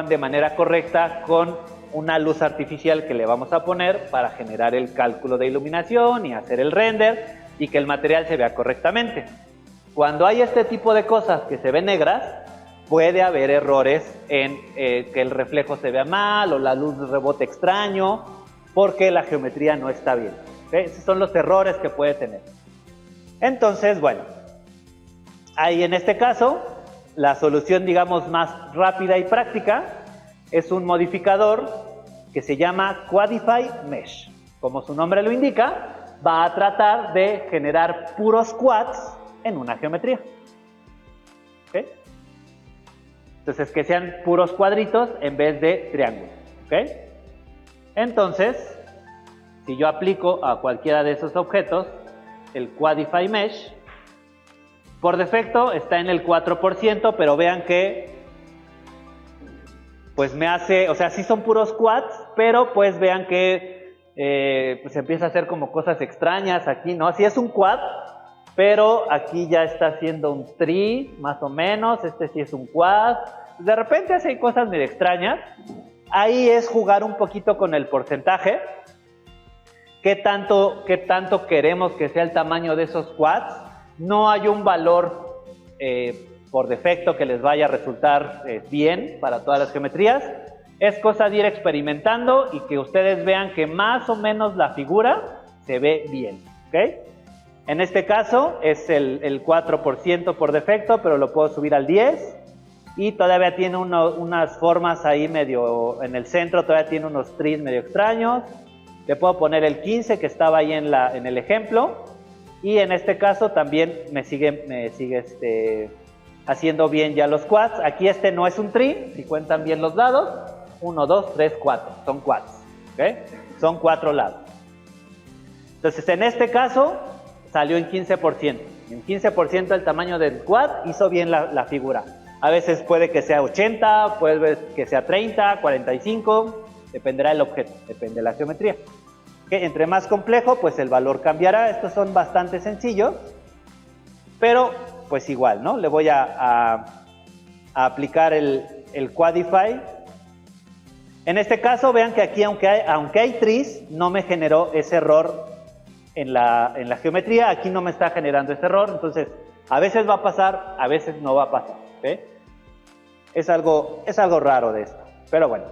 de manera correcta con una luz artificial que le vamos a poner para generar el cálculo de iluminación y hacer el render y que el material se vea correctamente. Cuando hay este tipo de cosas que se ven negras, puede haber errores en que el reflejo se vea mal o la luz rebote extraño porque la geometría no está bien. ¿Okay? Esos son los errores que puede tener. Entonces, bueno, ahí en este caso, la solución, digamos, más rápida y práctica es un modificador que se llama Quadify Mesh. Como su nombre lo indica, va a tratar de generar puros quads en una geometría. ¿Okay? Entonces, que sean puros cuadritos en vez de triángulos. ¿Okay? Entonces, si yo aplico a cualquiera de esos objetos el Quadify Mesh, por defecto está en el 4%, pero vean que pues me hace, o sea, sí son puros quads, pero pues vean que pues empieza a hacer como cosas extrañas aquí, ¿no? Sí es un quad, pero aquí ya está haciendo un tree, más o menos, este sí es un quad. De repente hace cosas medio extrañas. Ahí es jugar un poquito con el porcentaje. ¿Qué tanto queremos que sea el tamaño de esos quads? No hay un valor por defecto que les vaya a resultar bien para todas las geometrías. Es cosa de ir experimentando y que ustedes vean que más o menos la figura se ve bien. ¿Okay? En este caso es el 4% por defecto, pero lo puedo subir al 10%. Y todavía tiene unas formas ahí medio en el centro, todavía tiene unos trees medio extraños. Le puedo poner el 15 que estaba ahí en el ejemplo. Y en este caso también me sigue haciendo bien ya los quads. Aquí este no es un tree, si cuentan bien los lados. 1, 2, 3, 4, son quads. ¿Okay? Son 4 lados. Entonces en este caso salió en 15%. En 15% el tamaño del quad hizo bien la figura. A veces puede que sea 80, puede que sea 30, 45, dependerá del objeto, depende de la geometría. ¿Okay? Entre más complejo, pues el valor cambiará. Estos son bastante sencillos, pero pues igual, ¿no? Le voy a aplicar el Quadify. En este caso, vean que aquí, aunque hay trees, no me generó ese error en la geometría. Aquí no me está generando ese error, entonces a veces va a pasar, a veces no va a pasar. ¿Okay? Es algo raro de esto, pero bueno.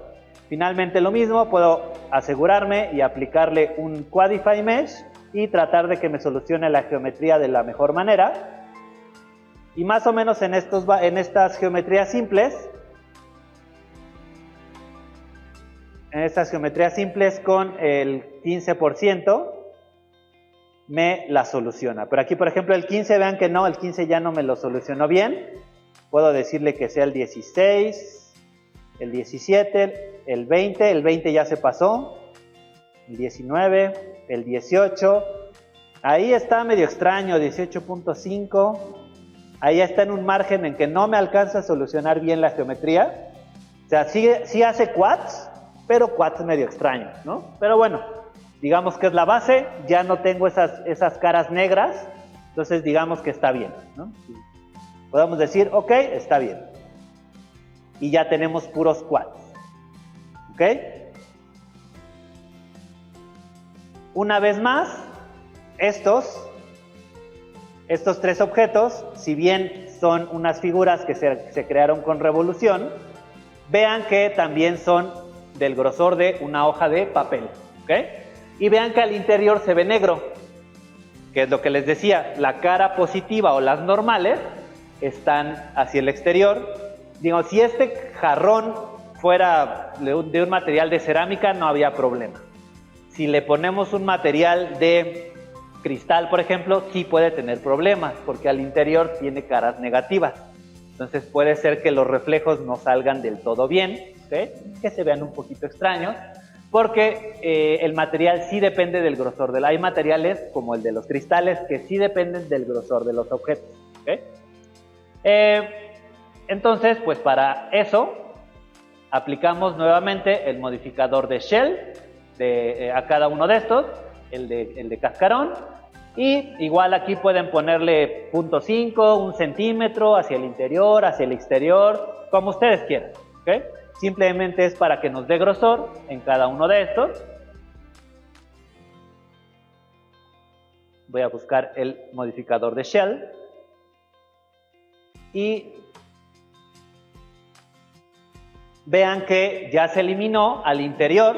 Finalmente lo mismo, puedo asegurarme y aplicarle un Quadify Mesh y tratar de que me solucione la geometría de la mejor manera. Y más o menos en estas geometrías simples, con el 15% me la soluciona. Pero aquí, por ejemplo, el 15, vean que no, el 15 ya no me lo solucionó bien. Puedo decirle que sea el 16, el 17, el 20 ya se pasó, el 19, el 18, ahí está medio extraño, 18.5, ahí está en un margen en que no me alcanza a solucionar bien la geometría. O sea, sí hace quads, pero quads medio extraños, ¿no? Pero bueno, digamos que es la base, ya no tengo esas caras negras, entonces digamos que está bien, ¿no? Podemos decir, ok, está bien. Y ya tenemos puros quads. ¿Ok? Una vez más, estos tres objetos, si bien son unas figuras que se crearon con revolución, vean que también son del grosor de una hoja de papel. ¿Ok? Y vean que al interior se ve negro, que es lo que les decía, la cara positiva o las normales están hacia el exterior. Digo, si este jarrón fuera de un material de cerámica, no había problema. Si le ponemos un material de cristal, por ejemplo, sí puede tener problemas, porque al interior tiene caras negativas. Entonces puede ser que los reflejos no salgan del todo bien, ¿okay? Que se vean un poquito extraños. porque el material sí depende del grosor. Hay materiales como el de los cristales que sí dependen del grosor de los objetos. ¿Okay? Entonces, pues para eso aplicamos nuevamente el modificador de Shell a cada uno de estos, el de cascarón, y igual aquí pueden ponerle 0.5, 1 centímetro hacia el interior, hacia el exterior, como ustedes quieran. ¿Okay? Simplemente es para que nos dé grosor en cada uno de estos. Voy a buscar el modificador de Shell. Y vean que ya se eliminó al interior,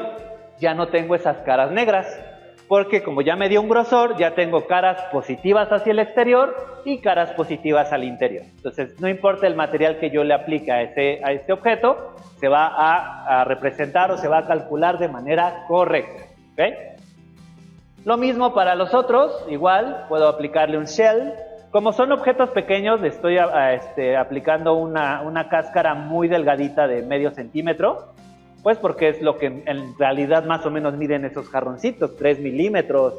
ya no tengo esas caras negras, porque como ya me dio un grosor, ya tengo caras positivas hacia el exterior y caras positivas al interior. Entonces, no importa el material que yo le aplique a ese objeto, se va a representar o se va a calcular de manera correcta. ¿Okay? Lo mismo para los otros, igual puedo aplicarle un shell. Como son objetos pequeños, le estoy aplicando una cáscara muy delgadita de medio centímetro, pues porque es lo que en realidad más o menos miden esos jarroncitos, 3 milímetros,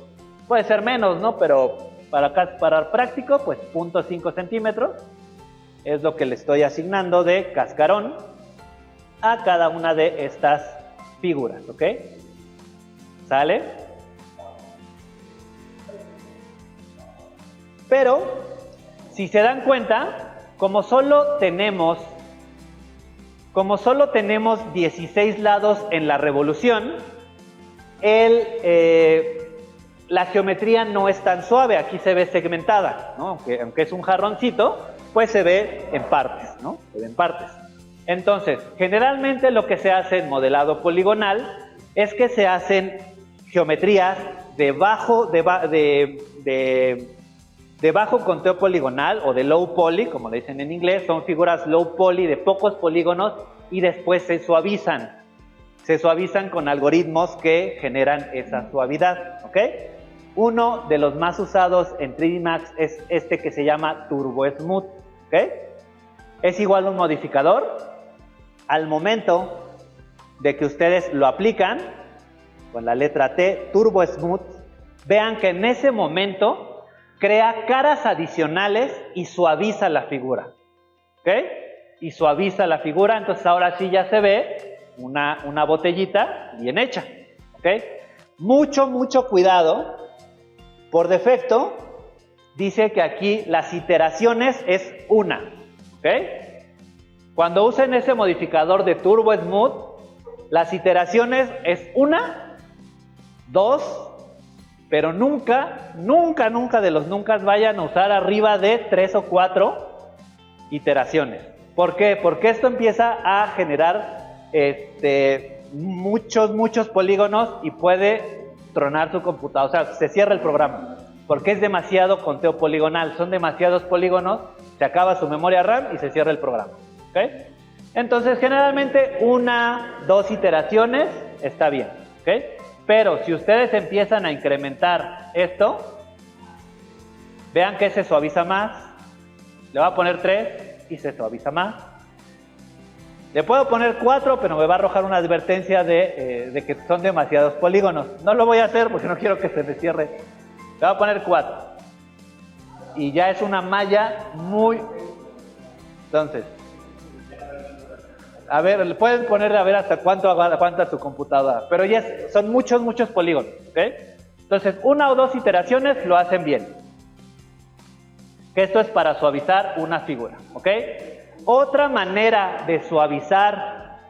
puede ser menos, ¿no? Pero para práctico, pues 0.5 centímetros es lo que le estoy asignando de cascarón a cada una de estas figuras, ¿ok? ¿Sale? Pero, si se dan cuenta, como solo tenemos 16 lados en la revolución, la geometría no es tan suave, aquí se ve segmentada, ¿no? Aunque es un jarroncito, pues se ve en partes, ¿no? Se ve en partes. Entonces, generalmente lo que se hace en modelado poligonal es que se hacen geometrías de bajo conteo poligonal o de low poly, como le dicen en inglés. Son figuras low poly de pocos polígonos y después se suavizan. Se suavizan con algoritmos que generan esa suavidad, ¿ok? Uno de los más usados en 3D Max es este que se llama Turbo Smooth, ¿ok? Es igual un modificador. Al momento de que ustedes lo aplican con la letra T, Turbo Smooth, vean que en ese momento crea caras adicionales y suaviza la figura, ¿ok? Y suaviza la figura, entonces ahora sí ya se ve una botellita bien hecha, ¿ok? Mucho cuidado. Por defecto dice que aquí las iteraciones es una, ¿ok? Cuando usen ese modificador de Turbo Smooth, las iteraciones es 1, 2, pero nunca de los nunca vayan a usar arriba de 3 o 4 iteraciones. ¿Por qué? Porque esto empieza a generar muchos polígonos y puede tronar su computadora, o sea, se cierra el programa, porque es demasiado conteo poligonal, son demasiados polígonos, se acaba su memoria RAM y se cierra el programa, ¿ok? Entonces, generalmente 1, 2 iteraciones está bien, ¿ok? Pero si ustedes empiezan a incrementar esto, vean que se suaviza más. Le voy a poner 3 y se suaviza más. Le puedo poner 4, pero me va a arrojar una advertencia de que son demasiados polígonos. No lo voy a hacer porque no quiero que se me cierre. Le voy a poner 4. Y ya es una malla muy... Entonces, a ver, le pueden poner a ver hasta cuánto aguanta tu computadora, pero ya son muchos polígonos, ¿ok? Entonces, 1 o 2 iteraciones lo hacen bien. Que esto es para suavizar una figura, ¿ok? Otra manera de suavizar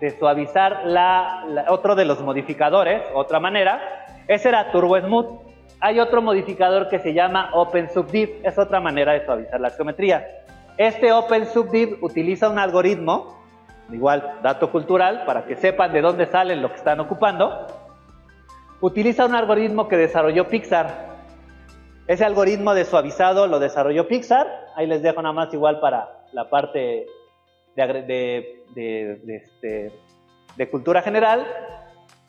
otro de los modificadores, otra manera, ese era Turbo Smooth. Hay otro modificador que se llama Open Subdiv, es otra manera de suavizar las geometrías. Este Open Subdiv utiliza un algoritmo, igual dato cultural, para que sepan de dónde salen lo que están ocupando. Utiliza un algoritmo que desarrolló Pixar. Ese algoritmo de suavizado lo desarrolló Pixar. Ahí les dejo nada más igual para la parte de cultura general.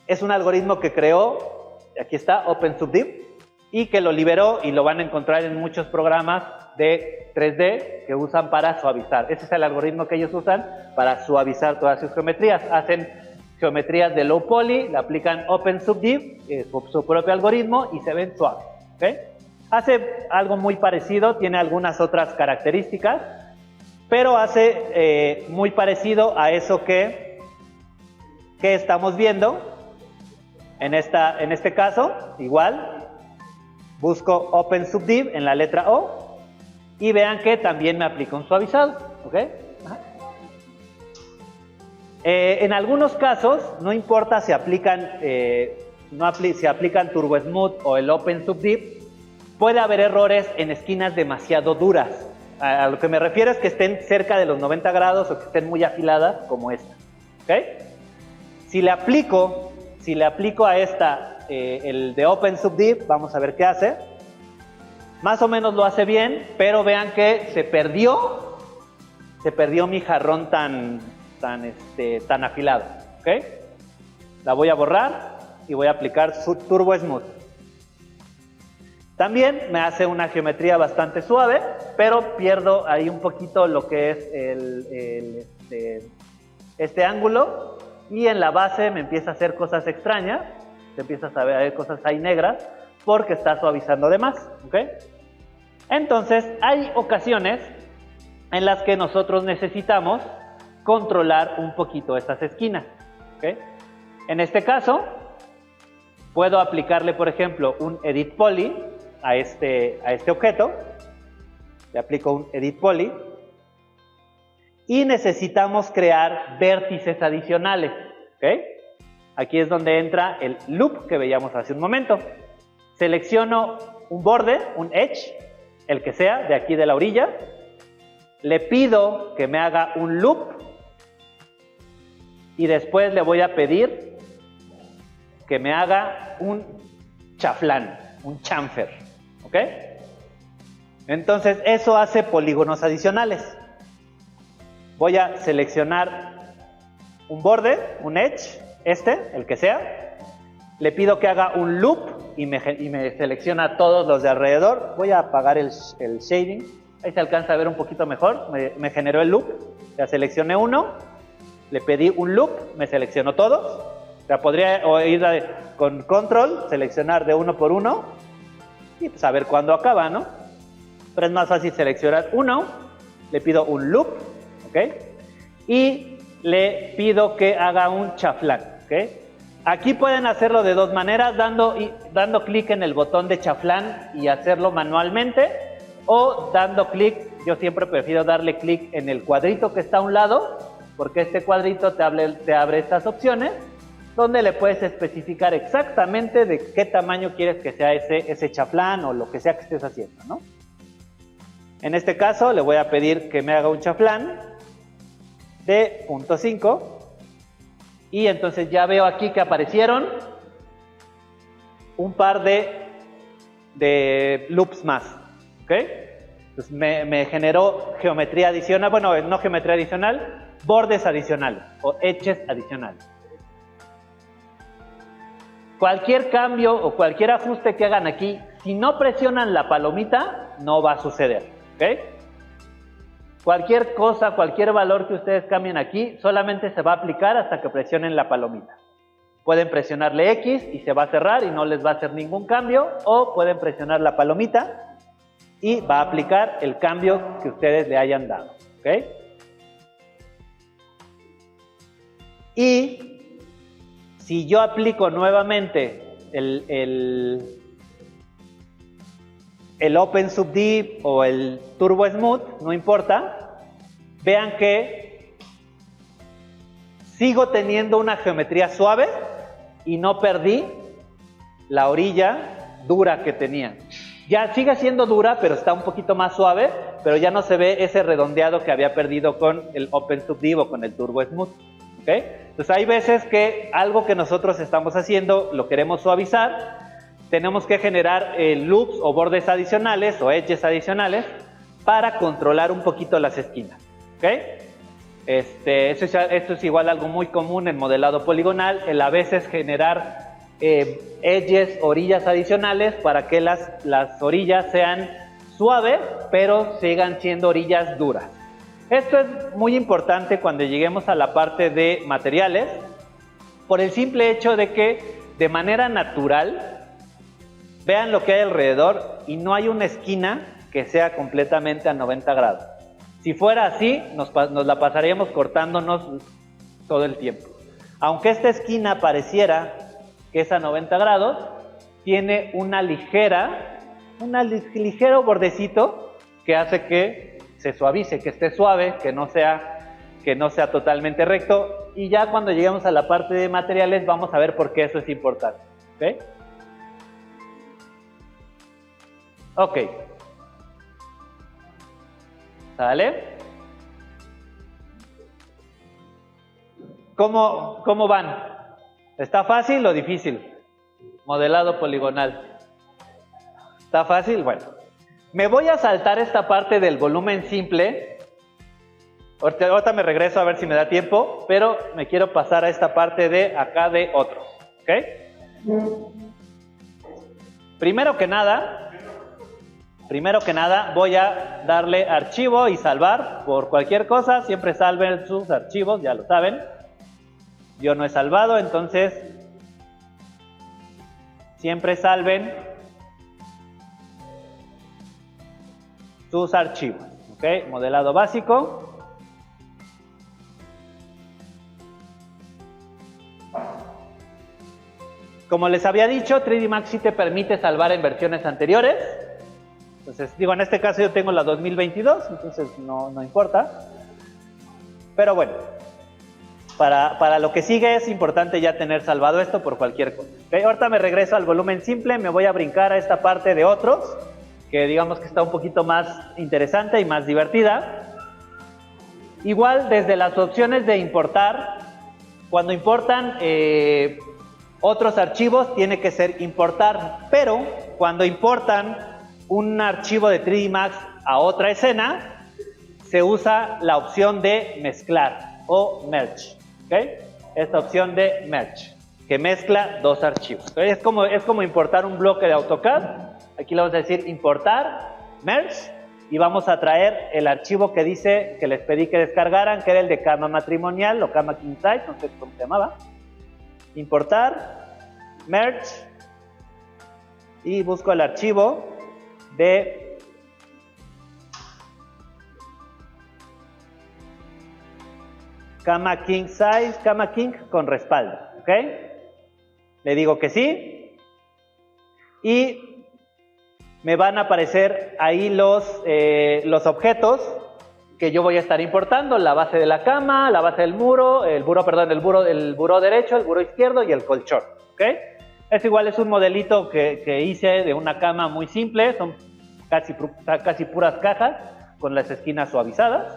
Es un algoritmo que creó, aquí está, Open Subdiv, y que lo liberó y lo van a encontrar en muchos programas de 3D que usan para suavizar. Ese es el algoritmo que ellos usan para suavizar todas sus geometrías. Hacen geometrías de low poly, le aplican Open Subdiv, su propio algoritmo, y se ven suaves. ¿Okay? Hace algo muy parecido, tiene algunas otras características, pero hace muy parecido a eso que estamos viendo. En este caso, igual, busco Open Subdiv en la letra O, y vean que también me aplica un suavizado. ¿Okay? En algunos casos, no importa si aplican, si aplican Turbo Smooth o el Open Subdiv, puede haber errores en esquinas demasiado duras. A lo que me refiero es que estén cerca de los 90 grados o que estén muy afiladas como esta. ¿Okay? Si le aplico a esta el de Open Subdiv, vamos a ver qué hace. Más o menos lo hace bien, pero vean que se perdió mi jarrón tan afilado. ¿Okay? La voy a borrar y voy a aplicar su Turbo Smooth. También me hace una geometría bastante suave, pero pierdo ahí un poquito lo que es este ángulo, y en la base me empieza a hacer cosas extrañas, se empieza a ver cosas ahí negras, porque está suavizando de más. ¿Okay? Entonces, hay ocasiones en las que nosotros necesitamos controlar un poquito estas esquinas. ¿Okay? En este caso, puedo aplicarle, por ejemplo, un Edit Poly a este objeto. Le aplico un Edit Poly y necesitamos crear vértices adicionales. ¿Okay? Aquí es donde entra el loop que veíamos hace un momento. Selecciono un borde, un edge, el que sea, de aquí de la orilla. Le pido que me haga un loop y después le voy a pedir que me haga un chaflán, un chamfer. ¿Ok? Entonces eso hace polígonos adicionales. Voy a seleccionar un borde, un edge, el que sea. Le pido que haga un loop y me selecciona todos los de alrededor. Voy a apagar el shading. Ahí se alcanza a ver un poquito mejor. Me generó el loop. Ya seleccioné uno. Le pedí un loop. Me seleccionó todos. O sea, podría ir con control, seleccionar de uno por uno y pues a ver cuándo acaba, ¿no? Pero es más fácil seleccionar uno. Le pido un loop. ¿Ok? Y le pido que haga un chaflán. ¿Ok? Aquí pueden hacerlo de dos maneras, dando clic en el botón de chaflán y hacerlo manualmente, o dando clic. Yo siempre prefiero darle clic en el cuadrito que está a un lado, porque este cuadrito te abre estas opciones, donde le puedes especificar exactamente de qué tamaño quieres que sea ese chaflán o lo que sea que estés haciendo, ¿no? En este caso le voy a pedir que me haga un chaflán de 0.5. Y entonces ya veo aquí que aparecieron un par de loops más. ¿Ok? Entonces me generó geometría adicional, bueno, no geometría adicional, bordes adicionales o edges adicionales. Cualquier cambio o cualquier ajuste que hagan aquí, si no presionan la palomita, no va a suceder. ¿Ok? Cualquier cosa, cualquier valor que ustedes cambien aquí, solamente se va a aplicar hasta que presionen la palomita. Pueden presionarle X y se va a cerrar y no les va a hacer ningún cambio, o pueden presionar la palomita y va a aplicar el cambio que ustedes le hayan dado. ¿Ok? Y si yo aplico nuevamente el Open Subdiv o el Turbo Smooth, no importa, vean que sigo teniendo una geometría suave y no perdí la orilla dura que tenía. Ya sigue siendo dura, pero está un poquito más suave, pero ya no se ve ese redondeado que había perdido con el Open Subdiv o con el Turbo Smooth. ¿Okay? Entonces hay veces que algo que nosotros estamos haciendo lo queremos suavizar, tenemos que generar loops o bordes adicionales o edges adicionales para controlar un poquito las esquinas. ¿Okay? Esto es igual algo muy común en modelado poligonal, el a veces generar edges, orillas adicionales para que las orillas sean suaves, pero sigan siendo orillas duras. Esto es muy importante cuando lleguemos a la parte de materiales, por el simple hecho de que de manera natural vean lo que hay alrededor y no hay una esquina que sea completamente a 90 grados. Si fuera así, nos la pasaríamos cortándonos todo el tiempo. Aunque esta esquina pareciera que es a 90 grados, tiene un ligero bordecito que hace que se suavice, que esté suave, que no sea totalmente recto. Y ya cuando lleguemos a la parte de materiales vamos a ver por qué eso es importante. ¿Ok? Ok. ¿Sale? ¿Cómo van? ¿Está fácil o difícil? Modelado poligonal. ¿Está fácil? Bueno. Me voy a saltar esta parte del volumen simple. Ahorita me regreso a ver si me da tiempo, pero me quiero pasar a esta parte de acá de otros. ¿Ok? Primero que nada, voy a darle archivo y salvar por cualquier cosa. Siempre salven sus archivos, ya lo saben. Yo no he salvado, entonces siempre salven sus archivos. ¿Ok? Modelado básico. Como les había dicho, 3D Max sí te permite salvar en versiones anteriores. Entonces, digo, en este caso yo tengo la 2022, entonces no importa. Pero bueno, para lo que sigue es importante ya tener salvado esto por cualquier cosa. ¿Okay? Ahorita me regreso al volumen simple, me voy a brincar a esta parte de otros, que digamos que está un poquito más interesante y más divertida. Igual, desde las opciones de importar, cuando importan otros archivos, tiene que ser importar, pero cuando importan un archivo de 3D Max a otra escena, se usa la opción de mezclar o merge. ¿Okay? Esta opción de merge, que mezcla dos archivos. ¿Okay? Es como importar un bloque de AutoCAD. Aquí le vamos a decir importar, merge, y vamos a traer el archivo que dice que les pedí que descargaran, que era el de cama matrimonial o cama king size, no sé cómo se llamaba. Importar, merge, y busco el archivo de cama king size, cama king con respaldo. ¿Ok? Le digo que sí. Y me van a aparecer ahí los objetos que yo voy a estar importando: la base de la cama, la base del muro, el buró derecho, el buró izquierdo y el colchón. ¿Ok? Es igual, es un modelito que hice de una cama muy simple, son casi puras cajas con las esquinas suavizadas.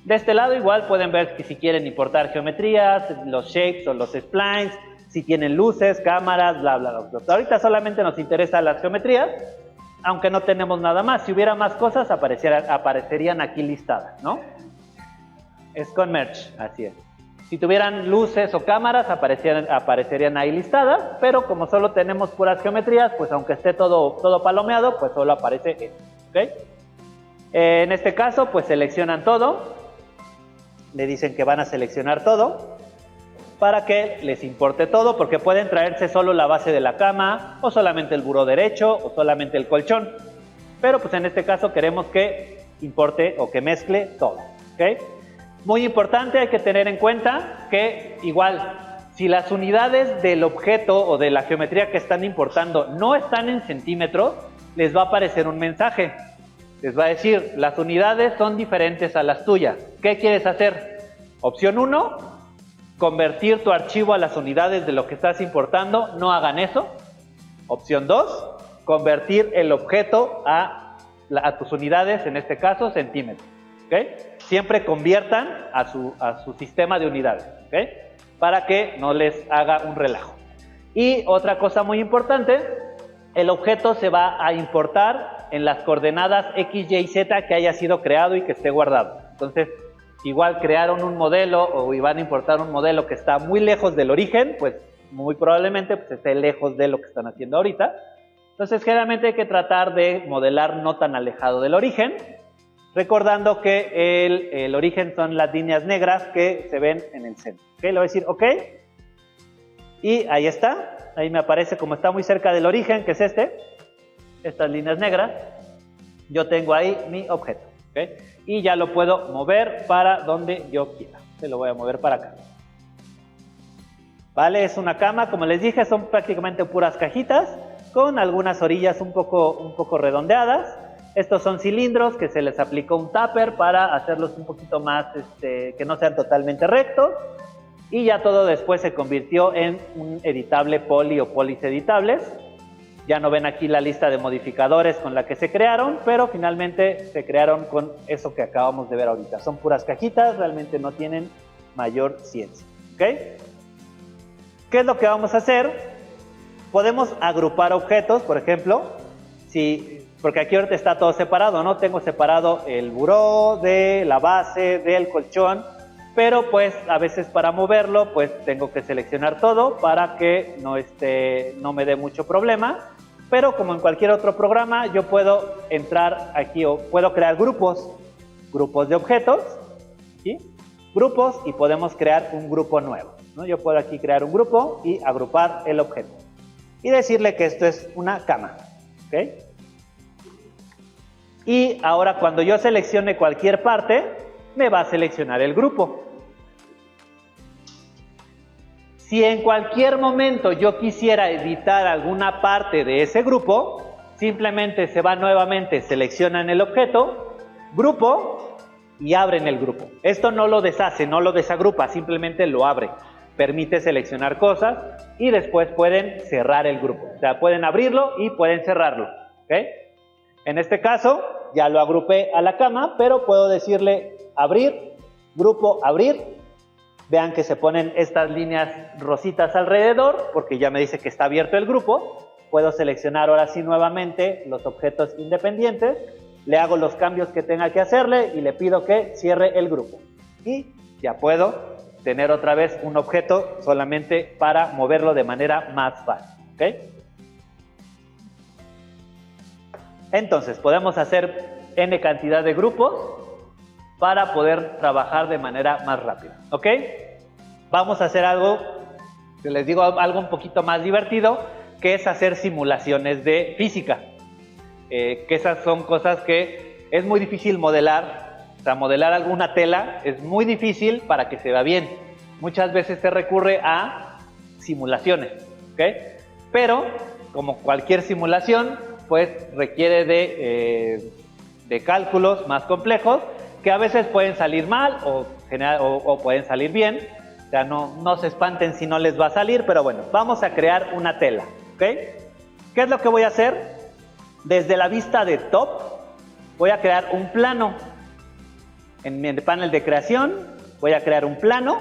De este lado igual pueden ver que si quieren importar geometrías, los shapes o los splines, si tienen luces, cámaras, bla, bla, bla. Ahorita solamente nos interesan las geometrías, aunque no tenemos nada más. Si hubiera más cosas, aparecerían aquí listadas, ¿no? Es con merge, así es. Si tuvieran luces o cámaras, aparecerían ahí listadas, pero como solo tenemos puras geometrías, pues aunque esté todo palomeado, pues solo aparece esto. ¿Okay? En este caso, pues seleccionan todo. Le dicen que van a seleccionar todo para que les importe todo, porque pueden traerse solo la base de la cama, o solamente el buró derecho, o solamente el colchón. Pero pues en este caso queremos que importe o que mezcle todo. ¿Okay? Muy importante, hay que tener en cuenta que igual, si las unidades del objeto o de la geometría que están importando no están en centímetros, les va a aparecer un mensaje. Les va a decir, las unidades son diferentes a las tuyas. ¿Qué quieres hacer? Opción 1, convertir tu archivo a las unidades de lo que estás importando. No hagan eso. Opción 2, convertir el objeto a tus unidades, en este caso centímetros. ¿Okay? Siempre conviertan a su sistema de unidades. ¿Okay? Para que no les haga un relajo. Y otra cosa muy importante, el objeto se va a importar en las coordenadas X, Y, Z que haya sido creado y que esté guardado. Entonces, igual crearon un modelo o iban a importar un modelo que está muy lejos del origen, pues muy probablemente pues, esté lejos de lo que están haciendo ahorita. Entonces, generalmente hay que tratar de modelar no tan alejado del origen, recordando que el origen son las líneas negras que se ven en el centro. ¿Okay? Le voy a decir OK. Y ahí está, ahí me aparece como está muy cerca del origen, que es estas líneas negras. Yo tengo ahí mi objeto, ¿ok? Y ya lo puedo mover para donde yo quiera. Se lo voy a mover para acá. Vale, es una cama, como les dije, son prácticamente puras cajitas con algunas orillas un poco redondeadas. Estos son cilindros que se les aplicó un tupper para hacerlos un poquito más, que no sean totalmente rectos. Y ya todo después se convirtió en un editable poli o polis editables. Ya no ven aquí la lista de modificadores con la que se crearon, pero finalmente se crearon con eso que acabamos de ver ahorita. Son puras cajitas, realmente no tienen mayor ciencia, ¿ok? ¿Qué es lo que vamos a hacer? Podemos agrupar objetos, por ejemplo, porque aquí ahorita está todo separado, ¿no? Tengo separado el buró de la base, del colchón, pero pues a veces para moverlo pues tengo que seleccionar todo para que no me dé mucho problema. Pero como en cualquier otro programa, yo puedo entrar aquí o puedo crear grupos de objetos, ¿sí? Grupos, y podemos crear un grupo nuevo, ¿no? Yo puedo aquí crear un grupo y agrupar el objeto y decirle que esto es una cama, ¿ok? Y ahora cuando yo seleccione cualquier parte, me va a seleccionar el grupo. Si en cualquier momento yo quisiera editar alguna parte de ese grupo, simplemente se va nuevamente, seleccionan el objeto, grupo, y abren el grupo. Esto no lo deshace, no lo desagrupa, simplemente lo abre. Permite seleccionar cosas y después pueden cerrar el grupo. O sea, pueden abrirlo y pueden cerrarlo, ¿ok? En este caso, ya lo agrupé a la cama, pero puedo decirle abrir, grupo, abrir. Vean que se ponen estas líneas rositas alrededor, porque ya me dice que está abierto el grupo. Puedo seleccionar ahora sí nuevamente los objetos independientes, le hago los cambios que tenga que hacerle y le pido que cierre el grupo. Y ya puedo tener otra vez un objeto solamente para moverlo de manera más fácil, ¿ok? Entonces, podemos hacer n cantidad de grupos para poder trabajar de manera más rápida, ¿ok? Vamos a hacer algo, les digo, algo un poquito más divertido, que es hacer simulaciones de física. Que esas son cosas que es muy difícil modelar. O sea, modelar alguna tela es muy difícil para que se vea bien. Muchas veces se recurre a simulaciones, ¿ok? Pero, como cualquier simulación, pues requiere de cálculos más complejos, que a veces pueden salir mal o pueden salir bien. O sea, no se espanten si no les va a salir, pero bueno, vamos a crear una tela, ¿ok? ¿Qué es lo que voy a hacer? Desde la vista de top, voy a crear un plano. En mi panel de creación, voy a crear un plano.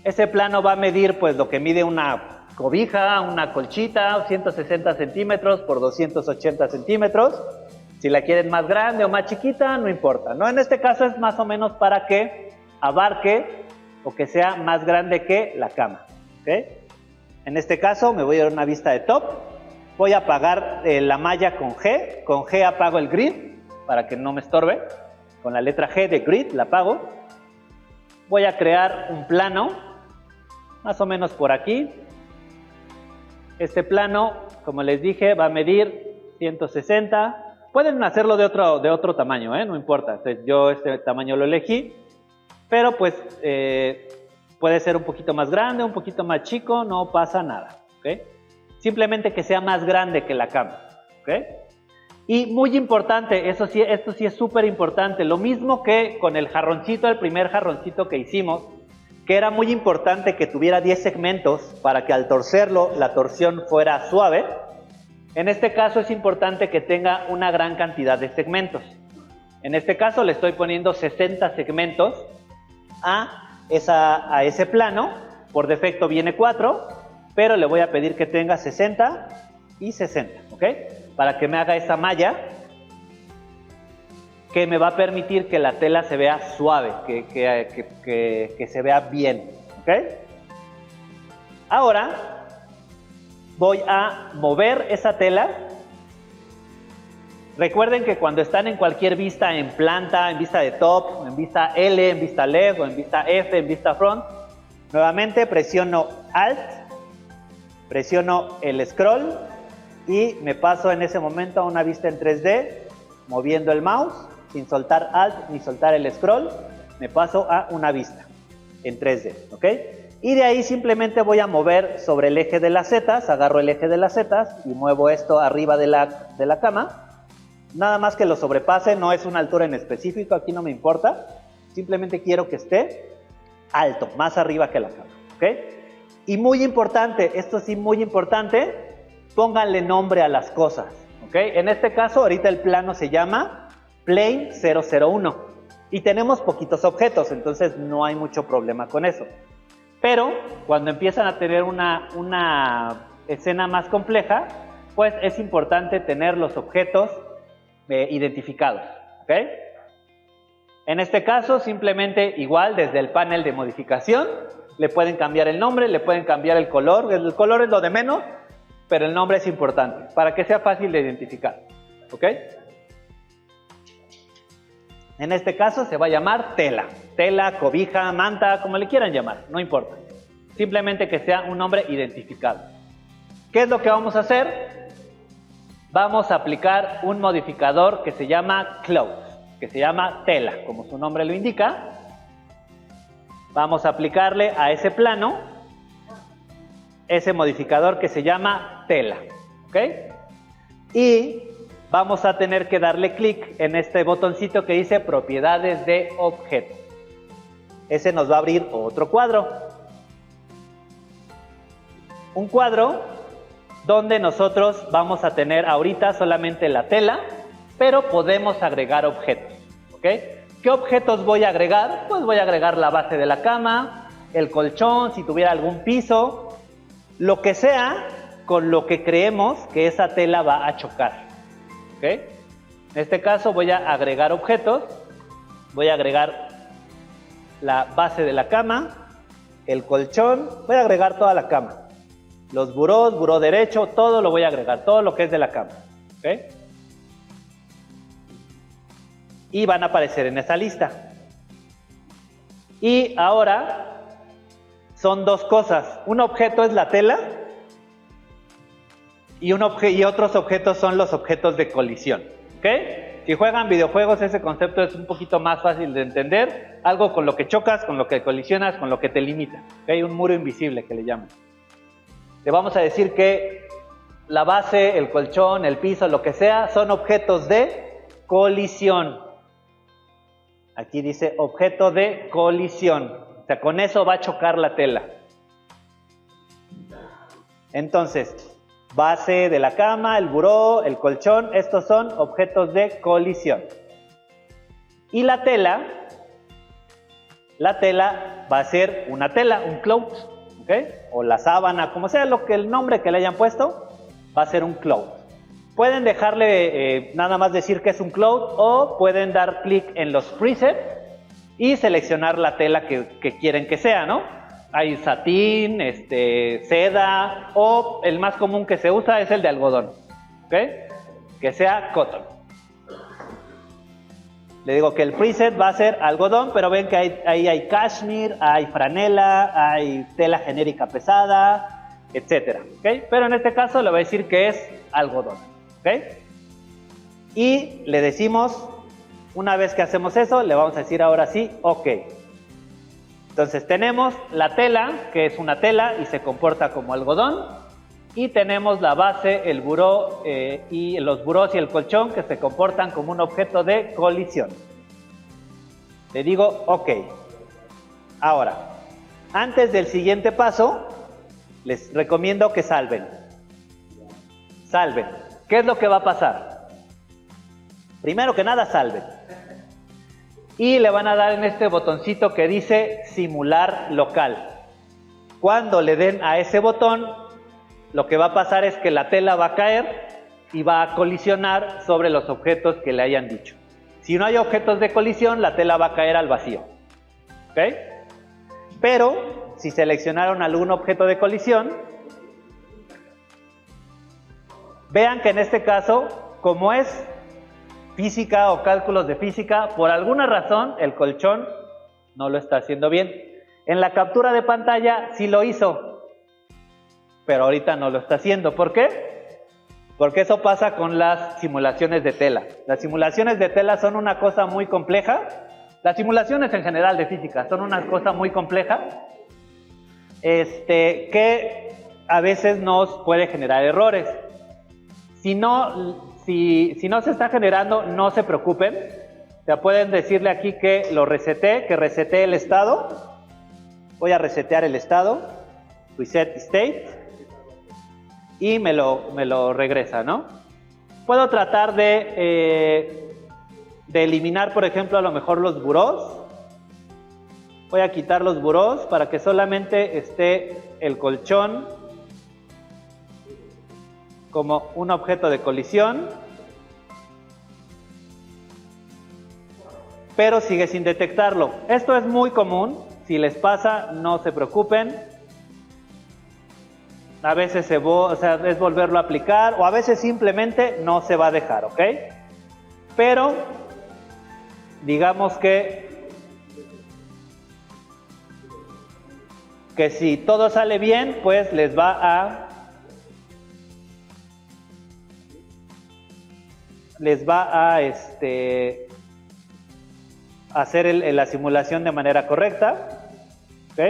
Ese plano va a medir, pues, lo que mide una cobija, una colchita, 160 centímetros por 280 centímetros. Si la quieren más grande o más chiquita, no importa, ¿no? En este caso es más o menos para que abarque o que sea más grande que la cama, ¿ok? En este caso me voy a dar una vista de top. Voy a apagar la malla con G apago el grid para que no me estorbe. Con la letra G de grid la apago. Voy a crear un plano, más o menos por aquí. Este plano, como les dije, va a medir 160. Pueden hacerlo de otro tamaño, no importa. Yo este tamaño lo elegí, pero pues puede ser un poquito más grande, un poquito más chico, no pasa nada, ¿ok? Simplemente que sea más grande que la cama, ¿ok? Y muy importante, esto sí es súper importante, lo mismo que con el jarroncito, el primer jarroncito que hicimos, que era muy importante que tuviera 10 segmentos para que al torcerlo la torsión fuera suave. En este caso es importante que tenga una gran cantidad de segmentos. En este caso le estoy poniendo 60 segmentos a ese plano. Por defecto viene 4, pero le voy a pedir que tenga 60 y 60, ¿ok? Para que me haga esa malla que me va a permitir que la tela se vea suave, que se vea bien, ¿ok? Ahora voy a mover esa tela. Recuerden que cuando están en cualquier vista, en planta, en vista de top, en vista L, en vista left o en vista F, en vista front, nuevamente presiono Alt Presiono el scroll y me paso en ese momento a una vista en 3D, moviendo el mouse, sin soltar Alt ni soltar el scroll, me paso a una vista en 3D, ¿ok? Y de ahí simplemente voy a mover sobre el eje de las zetas, agarro el eje de las zetas y muevo esto arriba de la cama. Nada más que lo sobrepase, no es una altura en específico, aquí no me importa. Simplemente quiero que esté alto, más arriba que la cama, ¿ok? Y muy importante, esto sí muy importante, pónganle nombre a las cosas, ¿ok? En este caso, ahorita el plano se llama Plane 001 y tenemos poquitos objetos, entonces no hay mucho problema con eso. Pero cuando empiezan a tener una escena más compleja, pues es importante tener los objetos identificados, ¿ok? En este caso, simplemente igual desde el panel de modificación, le pueden cambiar el nombre, le pueden cambiar el color es lo de menos, pero el nombre es importante, para que sea fácil de identificar, ¿ok? En este caso se va a llamar tela, cobija, manta, como le quieran llamar, no importa. Simplemente que sea un nombre identificado. ¿Qué es lo que vamos a hacer? Vamos a aplicar un modificador que se llama clothes, que se llama tela, como su nombre lo indica. Vamos a aplicarle a ese plano ese modificador que se llama tela, ¿ok? Y vamos a tener que darle clic en este botoncito que dice propiedades de objeto. Ese nos va a abrir otro cuadro. Un cuadro donde nosotros vamos a tener ahorita solamente la tela, pero podemos agregar objetos, ¿ok? ¿Qué objetos voy a agregar? Pues voy a agregar la base de la cama, el colchón, si tuviera algún piso, lo que sea con lo que creemos que esa tela va a chocar, ¿ok? En este caso voy a agregar objetos, voy a agregar la base de la cama, el colchón, voy a agregar toda la cama. Los burós, buró derecho, todo lo voy a agregar, todo lo que es de la cama, ¿ok? Y van a aparecer en esa lista. Y ahora son dos cosas. Un objeto es la tela y otros objetos son los objetos de colisión, ¿ok? Si juegan videojuegos, ese concepto es un poquito más fácil de entender. Algo con lo que chocas, con lo que colisionas, con lo que te limita, ¿ok? Un muro invisible que le llaman. Le vamos a decir que la base, el colchón, el piso, lo que sea, son objetos de colisión. Aquí dice objeto de colisión. O sea, con eso va a chocar la tela. Entonces, base de la cama, el buró, el colchón, estos son objetos de colisión. Y la tela va a ser una tela, un cloth, ¿ok? O la sábana, como sea el nombre que le hayan puesto, va a ser un cloth. Pueden dejarle nada más decir que es un cloth o pueden dar clic en los presets y seleccionar la tela que quieren que sea, ¿no? Hay satín, seda o el más común que se usa es el de algodón, ¿ok? Que sea cotton. Le digo que el preset va a ser algodón, pero ven que ahí hay cashmere, hay franela, hay tela genérica pesada, etcétera, ¿ok? Pero en este caso le voy a decir que es algodón, ¿ok? Y le decimos, una vez que hacemos eso, le vamos a decir ahora sí, ok. Entonces tenemos la tela, que es una tela y se comporta como algodón, y tenemos la base, el buró y los burós y el colchón que se comportan como un objeto de colisión. Le digo ok. Ahora, antes del siguiente paso, les recomiendo que salven. Salven. ¿Qué es lo que va a pasar? Primero que nada, salven. Y le van a dar en este botoncito que dice simular local. Cuando le den a ese botón, lo que va a pasar es que la tela va a caer y va a colisionar sobre los objetos que le hayan dicho. Si no hay objetos de colisión, la tela va a caer al vacío, ¿ok? Pero si seleccionaron algún objeto de colisión, vean que en este caso, como es física o cálculos de física, por alguna razón el colchón no lo está haciendo bien. En la captura de pantalla sí lo hizo. pero ahorita no lo está haciendo. ¿Por qué? Porque eso pasa con las simulaciones de tela. Las simulaciones de tela son una cosa muy compleja. Las simulaciones en general de física son una cosa muy compleja, que a veces nos puede generar errores. Si no se está generando, no se preocupen. O sea, pueden decirle aquí que lo resete, que resete el estado. Voy a resetear el estado, reset state, y me lo regresa, ¿no? Puedo tratar de eliminar, por ejemplo, a lo mejor los burós. Voy a quitar los burós para que solamente esté el colchón como un objeto de colisión, pero sigue sin detectarlo. Esto es muy común. Si les pasa, no se preocupen. A veces es volverlo a aplicar, o a veces simplemente no se va a dejar, ¿ok? Pero digamos que si todo sale bien, pues les va a hacer la simulación de manera correcta, ¿ok?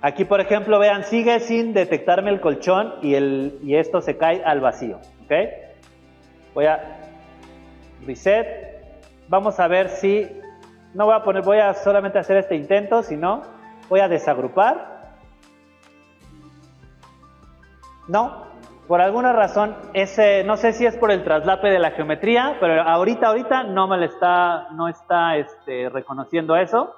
Aquí, por ejemplo, vean, sigue sin detectarme el colchón y esto se cae al vacío, ¿ok? Voy a reset. Vamos a ver si... voy a solamente hacer este intento, si no, voy a desagrupar. No, por alguna razón, no sé si es por el traslape de la geometría, pero ahorita no está reconociendo eso.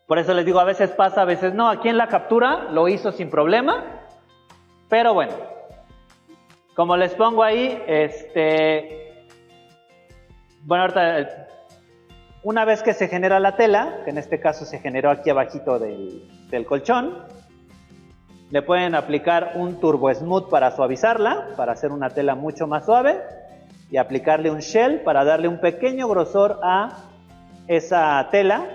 Por eso les digo, a veces pasa, a veces no. Aquí en la captura lo hizo sin problema, pero bueno, como les pongo ahí, bueno, ahorita, una vez que se genera la tela, que en este caso se generó aquí abajito del colchón, le pueden aplicar un Turbo Smooth para suavizarla, para hacer una tela mucho más suave, y aplicarle un Shell para darle un pequeño grosor a esa tela,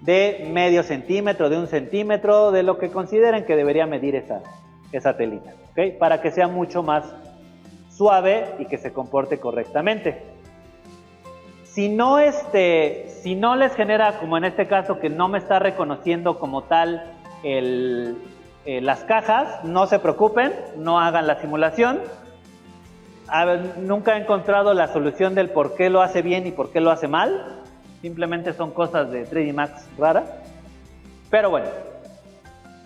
de medio centímetro, de 1 centímetro, de lo que consideren que debería medir esa telita, ¿ok? Para que sea mucho más suave y que se comporte correctamente. Si no les genera, como en este caso, que no me está reconociendo como tal las cajas, no se preocupen, no hagan la simulación. Nunca he encontrado la solución del por qué lo hace bien y por qué lo hace mal. Simplemente son cosas de 3D Max raras. Pero bueno,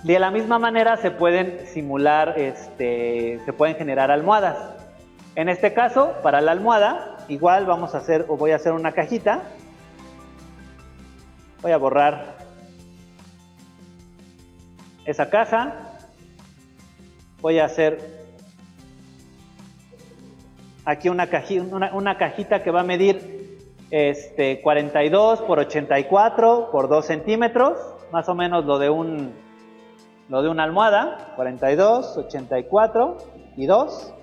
de la misma manera se pueden simular, se pueden generar almohadas. En este caso, para la almohada, igual voy a hacer una cajita. Voy a borrar esa caja. Voy a hacer aquí una cajita que va a medir 42 por 84 por 2 centímetros, más o menos lo de una almohada, 42, 84 y 2.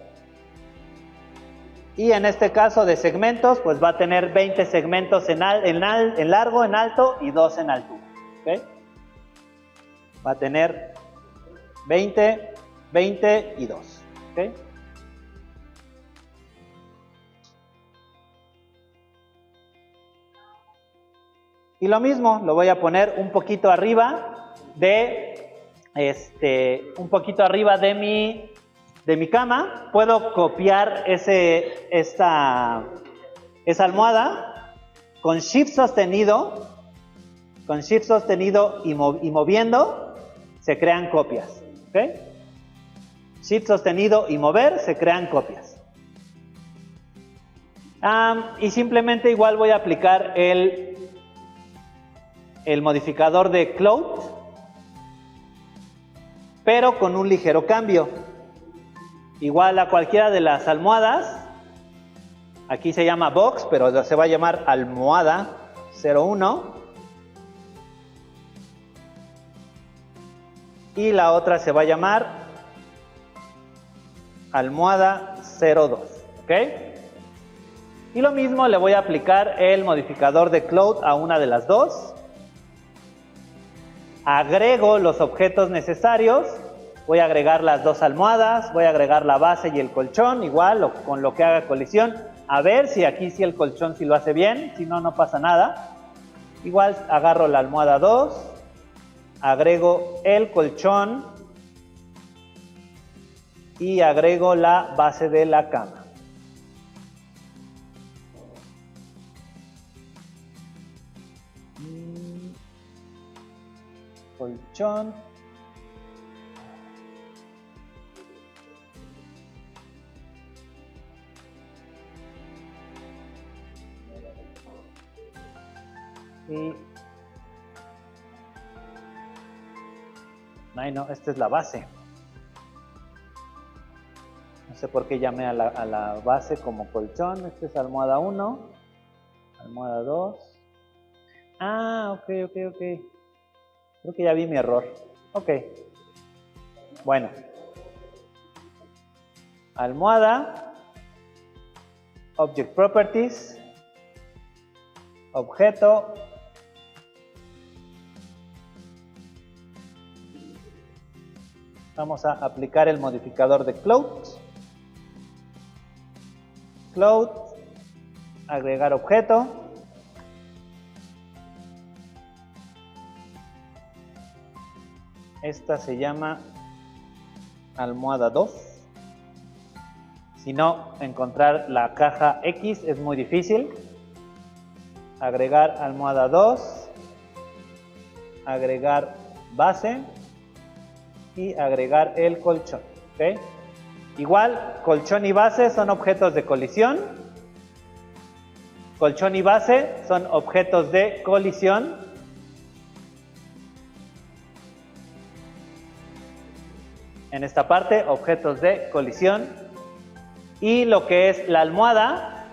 Y en este caso de segmentos, pues va a tener 20 segmentos en largo, en alto y 2 en altura, ¿okay? Va a tener 20, 20 y 2, ¿okay? Y lo mismo, lo voy a poner un poquito arriba de mi cama. Puedo copiar esa almohada con Shift sostenido y moviendo, se crean copias, ¿ok? Shift sostenido y mover, se crean copias. Y simplemente igual voy a aplicar el modificador de Cloud, pero con un ligero cambio. Igual a cualquiera de las almohadas, aquí se llama Box, pero se va a llamar almohada 01. Y la otra se va a llamar almohada 02, ¿ok? Y lo mismo le voy a aplicar el modificador de Cloud a una de las dos. Agrego los objetos necesarios. Voy a agregar las dos almohadas, voy a agregar la base y el colchón, igual con lo que haga colisión. A ver si aquí sí el colchón sí lo hace bien, si no, no pasa nada. Igual agarro la almohada 2, agrego el colchón y agrego la base de la cama. Colchón. Y... ay, no, esta es la base. No sé por qué llamé a la base como colchón. Esta es almohada 1, almohada 2. Ah, ok. Creo que ya vi mi error. Ok. Bueno. Almohada. Object Properties. Objeto. Vamos a aplicar el modificador de Cloud. Cloud. Agregar objeto. Esta se llama almohada 2. Si no, encontrar la caja X es muy difícil. Agregar almohada 2. Agregar base. Y agregar el colchón. ¿Okay? Igual, colchón y base son objetos de colisión. Colchón y base son objetos de colisión. En esta parte, objetos de colisión. Y lo que es la almohada,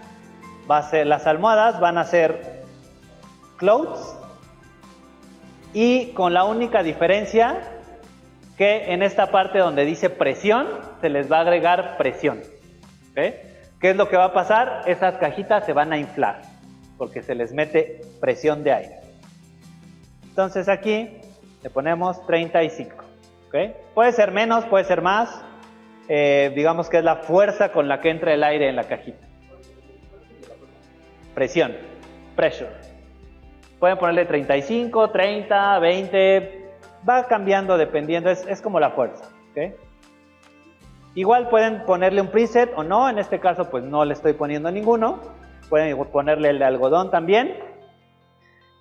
las almohadas van a ser clouds. Y con la única diferencia que en esta parte donde dice presión, se les va a agregar presión. ¿Okay? ¿Qué es lo que va a pasar? Esas cajitas se van a inflar, porque se les mete presión de aire. Entonces aquí le ponemos 35. ¿Okay? Puede ser menos, puede ser más. Digamos que es la fuerza con la que entra el aire en la cajita. Presión, pressure. Pueden ponerle 35, 30, 20... va cambiando dependiendo, es como la fuerza. ¿Okay? Igual pueden ponerle un preset o no, en este caso pues no le estoy poniendo ninguno. Pueden ponerle el de algodón también.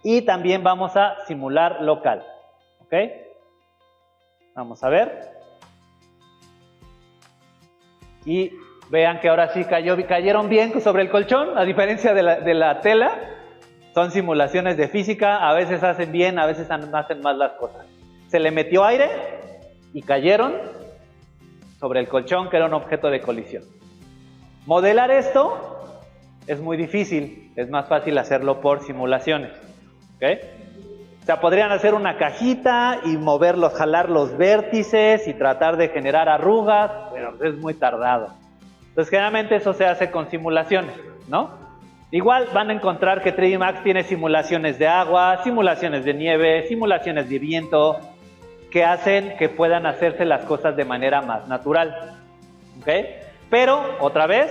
Y también vamos a simular local. ¿Ok? Vamos a ver. Y vean que ahora sí cayeron bien sobre el colchón, a diferencia de la tela. Son simulaciones de física, a veces hacen bien, a veces hacen mal las cosas. Se le metió aire y cayeron sobre el colchón, que era un objeto de colisión. Modelar esto es muy difícil, es más fácil hacerlo por simulaciones. ¿Okay? O sea, podrían hacer una cajita y moverlos, jalar los vértices y tratar de generar arrugas, pero es muy tardado. Entonces, generalmente eso se hace con simulaciones, ¿no? Igual van a encontrar que 3D Max tiene simulaciones de agua, simulaciones de nieve, simulaciones de viento, que hacen que puedan hacerse las cosas de manera más natural. ¿Ok? Pero, otra vez,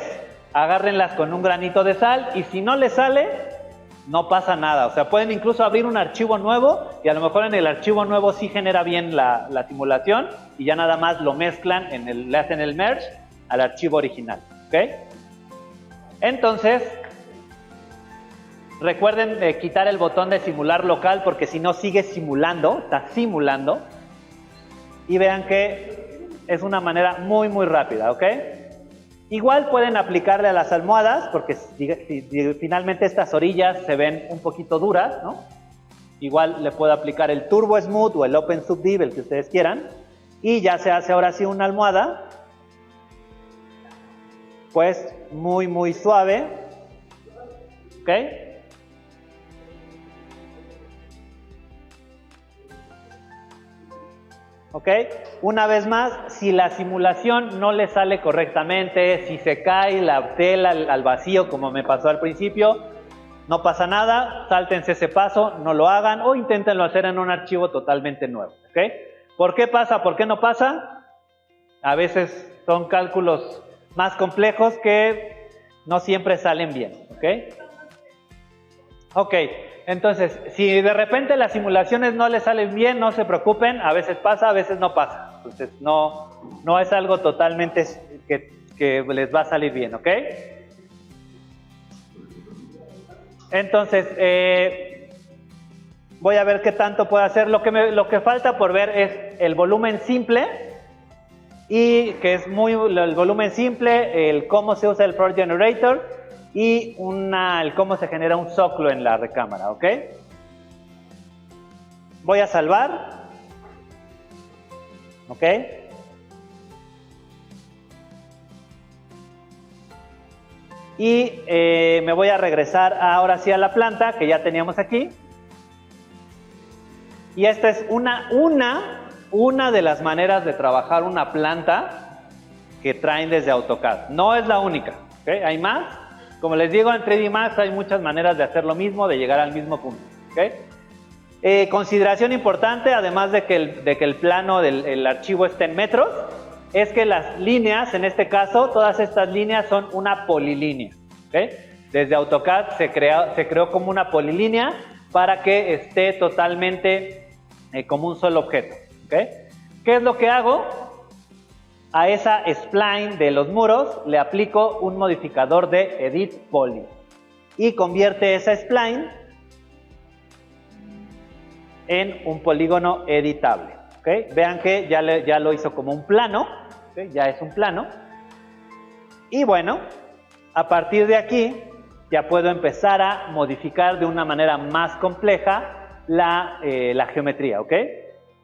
agárrenlas con un granito de sal y si no les sale, no pasa nada. O sea, pueden incluso abrir un archivo nuevo y a lo mejor en el archivo nuevo sí genera bien la simulación y ya nada más lo mezclan, le hacen el merge al archivo original. ¿Ok? Entonces, recuerden quitar el botón de simular local porque si no sigue simulando, está simulando. Y vean que es una manera muy muy rápida, ¿ok? Igual pueden aplicarle a las almohadas, porque si finalmente estas orillas se ven un poquito duras, ¿no? Igual le puedo aplicar el Turbo Smooth o el Open Subdiv, el que ustedes quieran, y ya se hace ahora sí una almohada, pues muy muy suave, ¿ok? ¿Ok? Una vez más, si la simulación no le sale correctamente, si se cae la tela al vacío como me pasó al principio, no pasa nada, sáltense ese paso, no lo hagan o inténtenlo hacer en un archivo totalmente nuevo. ¿Ok? ¿Por qué pasa? ¿Por qué no pasa? A veces son cálculos más complejos que no siempre salen bien. ¿Ok? Ok, entonces, si de repente las simulaciones no les salen bien, no se preocupen, a veces pasa, a veces no pasa. Entonces, no es algo totalmente que les va a salir bien, ¿ok? Entonces, voy a ver qué tanto puedo hacer. Lo que falta por ver es el volumen simple, y que es el volumen simple, el cómo se usa el Floor Generator, y el cómo se genera un soclo en la recámara, ¿ok? Voy a salvar, ¿ok? Y me voy a regresar ahora sí a la planta que ya teníamos aquí. Y esta es una de las maneras de trabajar una planta que traen desde AutoCAD. No es la única, ¿ok? Hay más. Como les digo, en 3D Max hay muchas maneras de hacer lo mismo, de llegar al mismo punto. ¿Okay? Consideración importante, además de que el plano del archivo esté en metros, es que las líneas, en este caso, todas estas líneas son una polilínea. ¿Okay? Desde AutoCAD se creó como una polilínea para que esté totalmente como un solo objeto. ¿Okay? ¿Qué es lo que hago? A esa spline de los muros le aplico un modificador de Edit Poly y convierte esa spline en un polígono editable. ¿Okay? Vean que ya lo hizo como un plano, ¿okay? Ya es un plano. Y bueno, a partir de aquí ya puedo empezar a modificar de una manera más compleja la geometría. ¿Ok?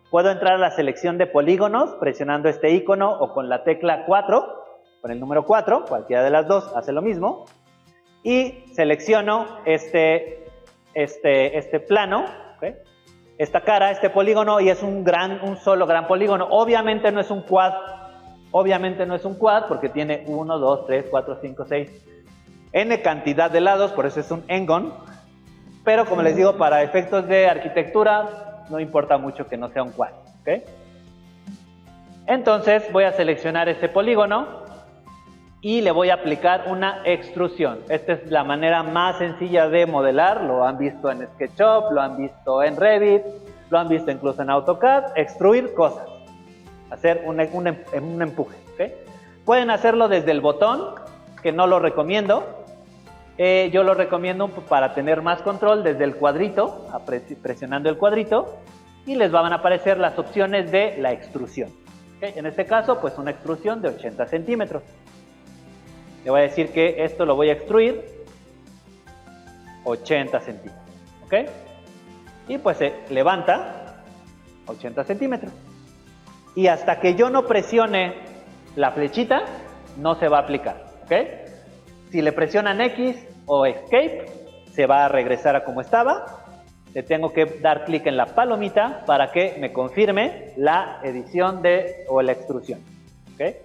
Puedo entrar a la selección de polígonos presionando este icono o con la tecla 4, con el número 4, cualquiera de las dos hace lo mismo. Y selecciono este plano, ¿okay? Esta cara, este polígono, y es un solo gran polígono. Obviamente no es un quad, porque tiene 1, 2, 3, 4, 5, 6, n cantidad de lados, por eso es un n-gon. Pero como les digo, para efectos de arquitectura, no importa mucho que no sea un quad. ¿Okay? Entonces voy a seleccionar este polígono y le voy a aplicar una extrusión. Esta es la manera más sencilla de modelar. Lo han visto en SketchUp, lo han visto en Revit, lo han visto incluso en AutoCAD. Extruir cosas, hacer un empuje. ¿Okay? Pueden hacerlo desde el botón, que no lo recomiendo. Yo lo recomiendo para tener más control desde el cuadrito, presionando el cuadrito, y les van a aparecer las opciones de la extrusión. ¿Okay? En este caso, pues una extrusión de 80 centímetros. Le voy a decir que esto lo voy a extruir 80 centímetros. ¿Ok? Y pues se levanta 80 centímetros. Y hasta que yo no presione la flechita, no se va a aplicar. ¿Ok? Si le presionan X o Escape, se va a regresar a como estaba. Le tengo que dar clic en la palomita para que me confirme la edición o la extrusión. ¿Okay?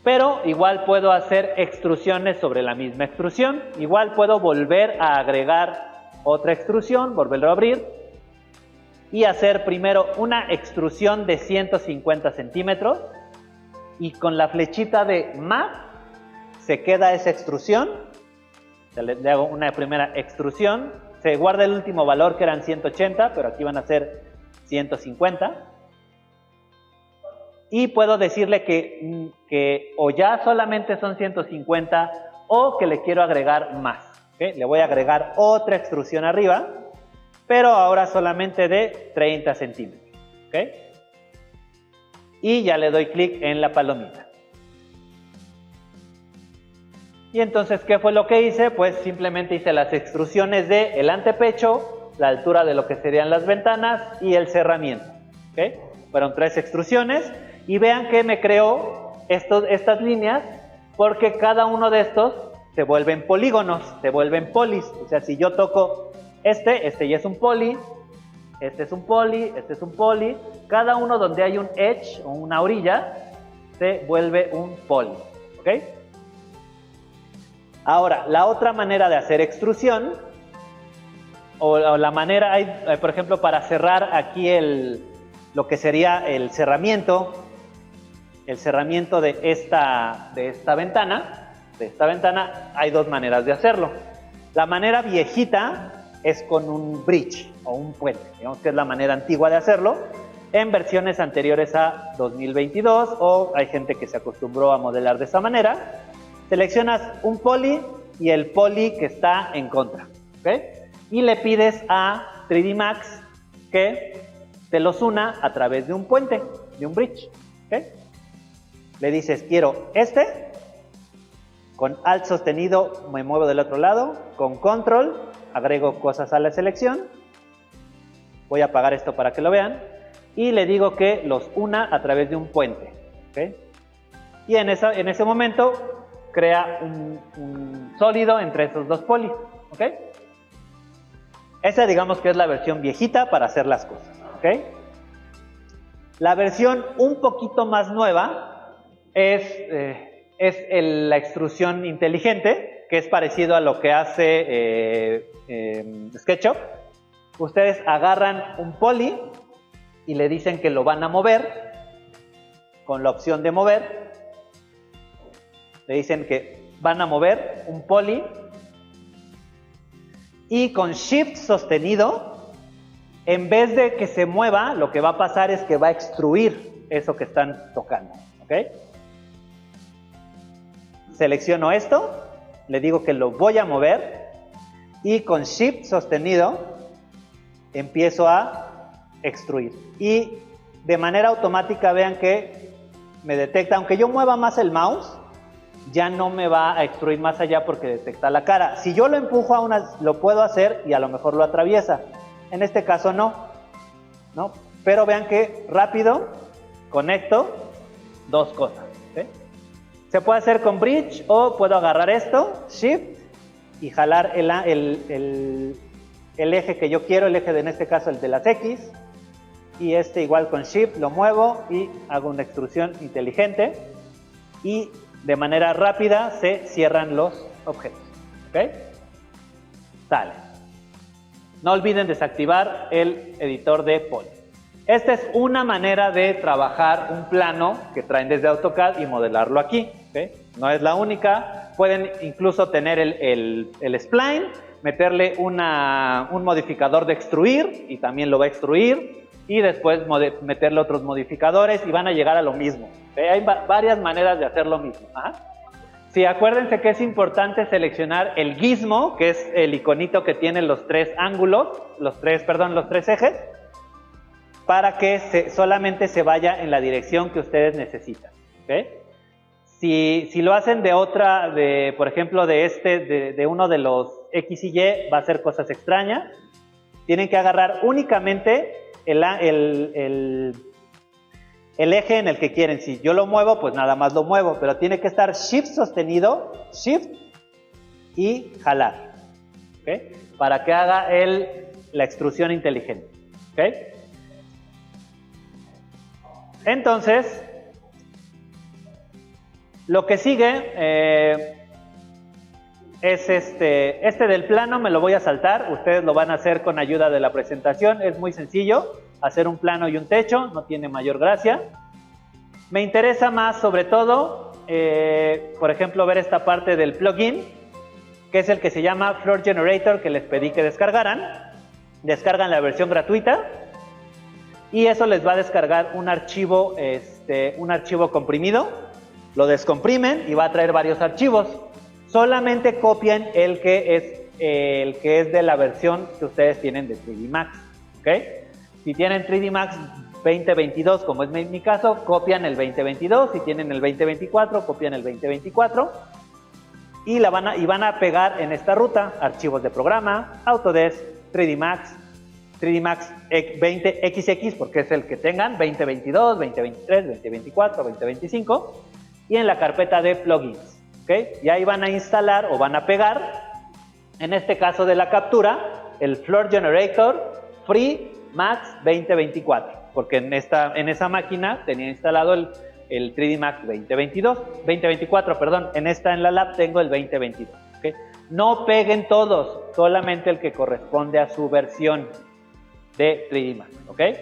Pero igual puedo hacer extrusiones sobre la misma extrusión. Igual puedo volver a agregar otra extrusión, volverlo a abrir y hacer primero una extrusión de 150 centímetros y con la flechita de más se queda esa extrusión. Le hago una primera extrusión, se guarda el último valor que eran 180, pero aquí van a ser 150. Y puedo decirle que o ya solamente son 150 o que le quiero agregar más. ¿Okay? Le voy a agregar otra extrusión arriba, pero ahora solamente de 30 centímetros. ¿Okay? Y ya le doy clic en la palomita. Y entonces, ¿qué fue lo que hice? Pues simplemente hice las extrusiones del antepecho, la altura de lo que serían las ventanas y el cerramiento. ¿Okay? Fueron 3 extrusiones y vean que me creó estas líneas porque cada uno de estos se vuelven polígonos, se vuelven polis. O sea, si yo toco este ya es un poli, este es un poly, este es un poly. Cada uno donde hay un edge o una orilla se vuelve un poly, ¿ok? Ahora, la otra manera de hacer extrusión, o la manera, por ejemplo, para cerrar aquí lo que sería el cerramiento de esta ventana, hay dos maneras de hacerlo. La manera viejita es con un bridge o un puente, digamos que es la manera antigua de hacerlo, en versiones anteriores a 2022, o hay gente que se acostumbró a modelar de esa manera. Seleccionas un poly y el poly que está en contra, ¿ok? Y le pides a 3D Max que te los una a través de un puente, de un bridge, ¿ok? Le dices, quiero este, con Alt sostenido me muevo del otro lado, con Control agrego cosas a la selección, voy a apagar esto para que lo vean, y le digo que los una a través de un puente, ¿ok? Y en ese momento crea un sólido entre esos dos polis, ¿ok? Esa digamos que es la versión viejita para hacer las cosas, ¿ok? La versión un poquito más nueva es la extrusión inteligente, que es parecido a lo que hace SketchUp. Ustedes agarran un poly y le dicen que lo van a mover con la opción de mover. Le dicen que van a mover un poly y con Shift sostenido, en vez de que se mueva, lo que va a pasar es que va a extruir eso que están tocando, ¿ok? Selecciono esto, le digo que lo voy a mover y con Shift sostenido empiezo a extruir. Y de manera automática vean que me detecta, aunque yo mueva más el mouse, ya no me va a extruir más allá porque detecta la cara. Si yo lo empujo lo puedo hacer y a lo mejor lo atraviesa. En este caso no, pero vean que rápido conecto dos cosas, ¿sí? Se puede hacer con bridge o puedo agarrar esto, Shift, y jalar el eje que yo quiero, en este caso el de las X, y igual con Shift lo muevo y hago una extrusión inteligente y de manera rápida se cierran los objetos, ¿ok? Sale. No olviden desactivar el editor de poly. Esta es una manera de trabajar un plano que traen desde AutoCAD y modelarlo aquí, ¿ok? No es la única. Pueden incluso tener el spline, meterle un modificador de extruir y también lo va a extruir, y después meterle otros modificadores y van a llegar a lo mismo. ¿Okay? Hay varias maneras de hacer lo mismo. Ajá. Sí, acuérdense que es importante seleccionar el gizmo, que es el iconito que tiene los tres ángulos, los tres ejes, para que solamente se vaya en la dirección que ustedes necesitan. ¿Okay? Si lo hacen por ejemplo, de uno de los X y Y, va a ser cosas extrañas. Tienen que agarrar únicamente el eje en el que quieren. Si yo lo muevo, pues nada más lo muevo, pero tiene que estar Shift sostenido, Shift y jalar, ¿okay? Para que haga la extrusión inteligente, ¿okay? Entonces, lo que sigue es este del plano, me lo voy a saltar. Ustedes lo van a hacer con ayuda de la presentación. Es muy sencillo hacer un plano y un techo, no tiene mayor gracia. Me interesa más, sobre todo, por ejemplo, ver esta parte del plugin, que es el que se llama Floor Generator, que les pedí que descargaran. Descargan la versión gratuita y eso les va a descargar un archivo comprimido. Lo descomprimen y va a traer varios archivos. Solamente copian el que es de la versión que ustedes tienen de 3D Max, ¿ok? Si tienen 3D Max 2022, como es mi caso, copian el 2022. Si tienen el 2024, copian el 2024 y van a pegar en esta ruta archivos de programa, Autodesk, 3D Max 20XX, porque es el que tengan, 2022, 2023, 2024, 2025, y en la carpeta de plugins. ¿Okay? Y ahí van a instalar o van a pegar, en este caso de la captura, el Floor Generator Free Max 2024, porque en esa máquina tenía instalado el 3D Max 2024, perdón. En la lab tengo el 2022. ¿Okay? No peguen todos, solamente el que corresponde a su versión de 3D Max. ¿Okay?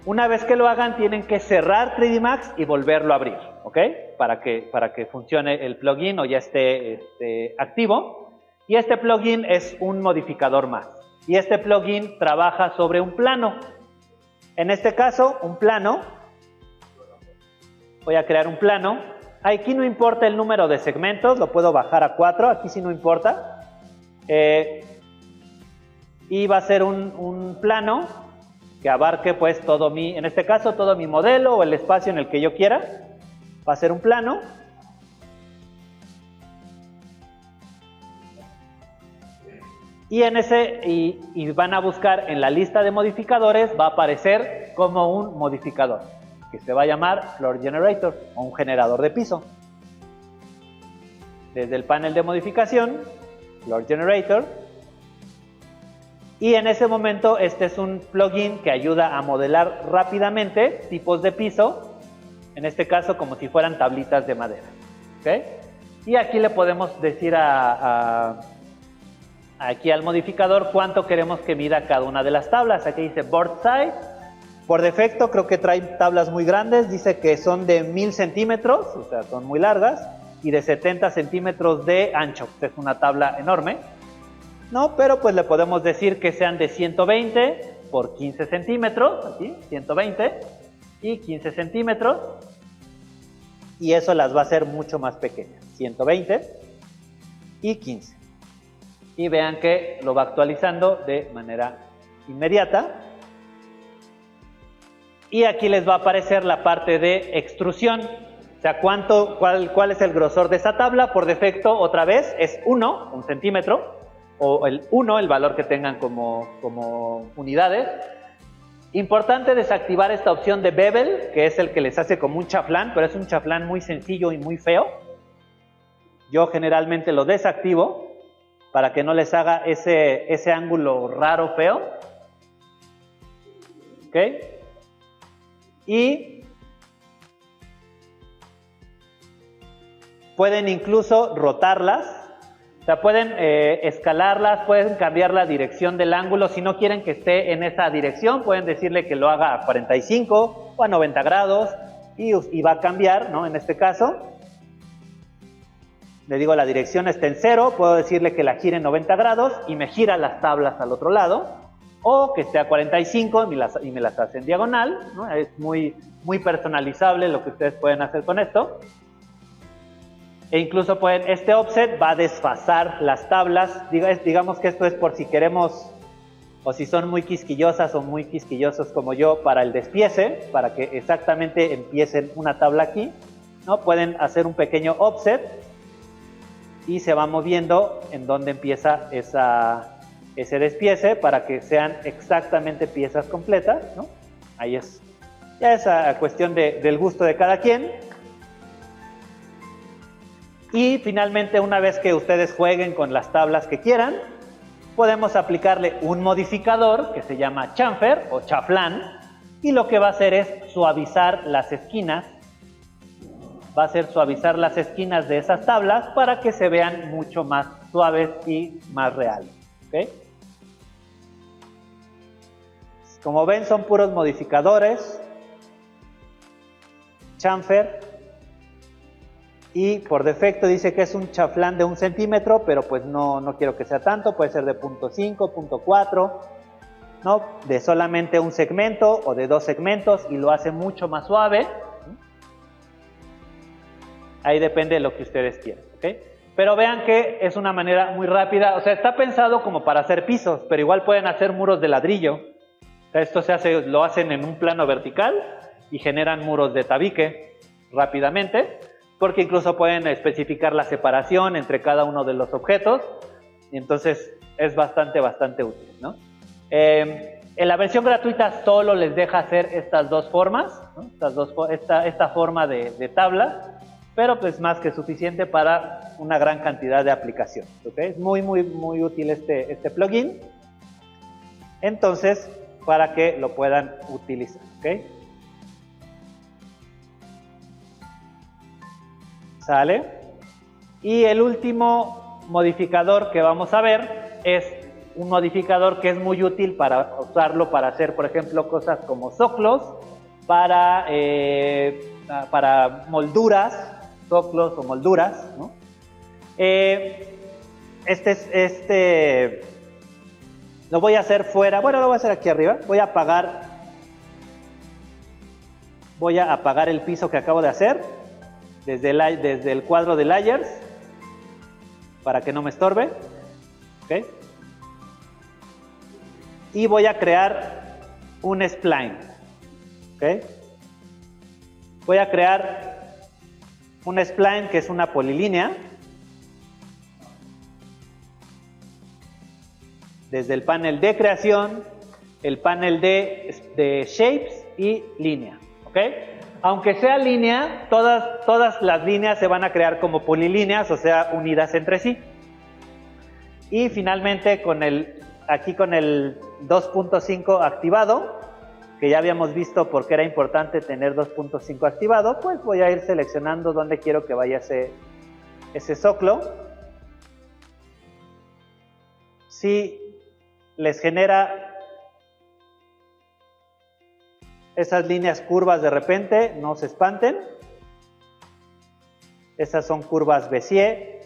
Una vez que lo hagan, tienen que cerrar 3D Max y volverlo a abrir, ¿ok? Para que funcione el plugin o ya esté activo. Y este plugin es un modificador más. Y este plugin trabaja sobre un plano. En este caso, un plano. Voy a crear un plano. Aquí no importa el número de segmentos, lo puedo bajar a 4. Aquí sí no importa. Y va a ser un plano que abarque pues en este caso todo mi modelo o el espacio en el que yo quiera. Va a ser un plano. Y van a buscar en la lista de modificadores, va a aparecer como un modificador que se va a llamar Floor Generator o un generador de piso. Desde el panel de modificación, Floor Generator. Y en ese momento este es un plugin que ayuda a modelar rápidamente tipos de piso, en este caso como si fueran tablitas de madera. ¿Okay? Y aquí le podemos decir aquí al modificador cuánto queremos que mida cada una de las tablas. Aquí dice board size. Por defecto creo que trae tablas muy grandes, dice que son de 1000 centímetros, o sea son muy largas, y de 70 centímetros de ancho. Es una tabla enorme. No, pero pues le podemos decir que sean de 120 por 15 centímetros, aquí, 120 y 15 centímetros, y eso las va a hacer mucho más pequeñas, 120 y 15. Y vean que lo va actualizando de manera inmediata. Y aquí les va a aparecer la parte de extrusión, o sea, cuál es el grosor de esa tabla. Por defecto, otra vez, es 1 centímetro, o el 1, el valor que tengan como unidades. Importante desactivar esta opción de bevel, que es el que les hace como un chaflán, pero es un chaflán muy sencillo y muy feo. Yo generalmente lo desactivo para que no les haga ese ángulo raro, feo. ¿Ok? Y pueden incluso rotarlas. O sea, pueden escalarlas, pueden cambiar la dirección del ángulo. Si no quieren que esté en esa dirección, pueden decirle que lo haga a 45 o a 90 grados y va a cambiar, ¿no? En este caso, le digo la dirección está en 0, puedo decirle que la gire en 90 grados y me gira las tablas al otro lado, o que esté a 45 y me las hace en diagonal, ¿no? Es muy personalizable lo que ustedes pueden hacer con esto. E incluso este offset va a desfasar las tablas. Digamos que esto es por si queremos, o si son muy quisquillosas o muy quisquillosos como yo, para el despiece, para que exactamente empiecen una tabla aquí, ¿no? Pueden hacer un pequeño offset y se va moviendo en donde empieza ese despiece para que sean exactamente piezas completas, ¿no? Ahí es. Ya es cuestión del gusto de cada quien. Y finalmente, una vez que ustedes jueguen con las tablas que quieran, podemos aplicarle un modificador que se llama chamfer o chaflán, y lo que va a hacer es suavizar las esquinas. Va a ser suavizar las esquinas de esas tablas para que se vean mucho más suaves y más reales. ¿Okay? Como ven, son puros modificadores. Chamfer. Y por defecto dice que es un chaflán de 1 centímetro, pero pues no quiero que sea tanto, puede ser de 0.5, 0.4, ¿no? De solamente un segmento o de 2 segmentos, y lo hace mucho más suave. Ahí depende de lo que ustedes quieran, ¿ok? Pero vean que es una manera muy rápida, o sea, está pensado como para hacer pisos, pero igual pueden hacer muros de ladrillo. O sea, esto lo hacen en un plano vertical y generan muros de tabique rápidamente, porque incluso pueden especificar la separación entre cada uno de los objetos, y entonces es bastante útil, ¿no? En la versión gratuita solo les deja hacer estas dos formas, ¿no? Esta forma de tabla, pero pues más que suficiente para una gran cantidad de aplicaciones, ¿okay? Es muy útil este plugin. Entonces, para que lo puedan utilizar, ¿ok? ¿Sale? Y el último modificador que vamos a ver es un modificador que es muy útil para usarlo para hacer, por ejemplo, cosas como zoclos, para molduras, zoclos o molduras, ¿no? Lo voy a hacer fuera, bueno, lo voy a hacer aquí arriba. Voy a apagar el piso que acabo de hacer desde el cuadro de layers para que no me estorbe, ¿ok? Y voy a crear un spline, ¿ok? Voy a crear un spline que es una polilínea desde el panel de creación, el panel de shapes y línea, ¿ok? Aunque sea línea, todas las líneas se van a crear como polilíneas, o sea, unidas entre sí. Y finalmente aquí con el 2.5 activado, que ya habíamos visto por qué era importante tener 2.5 activado, pues voy a ir seleccionando dónde quiero que vaya ese zoclo. Si les genera esas líneas curvas de repente, no se espanten. Esas son curvas Bézier,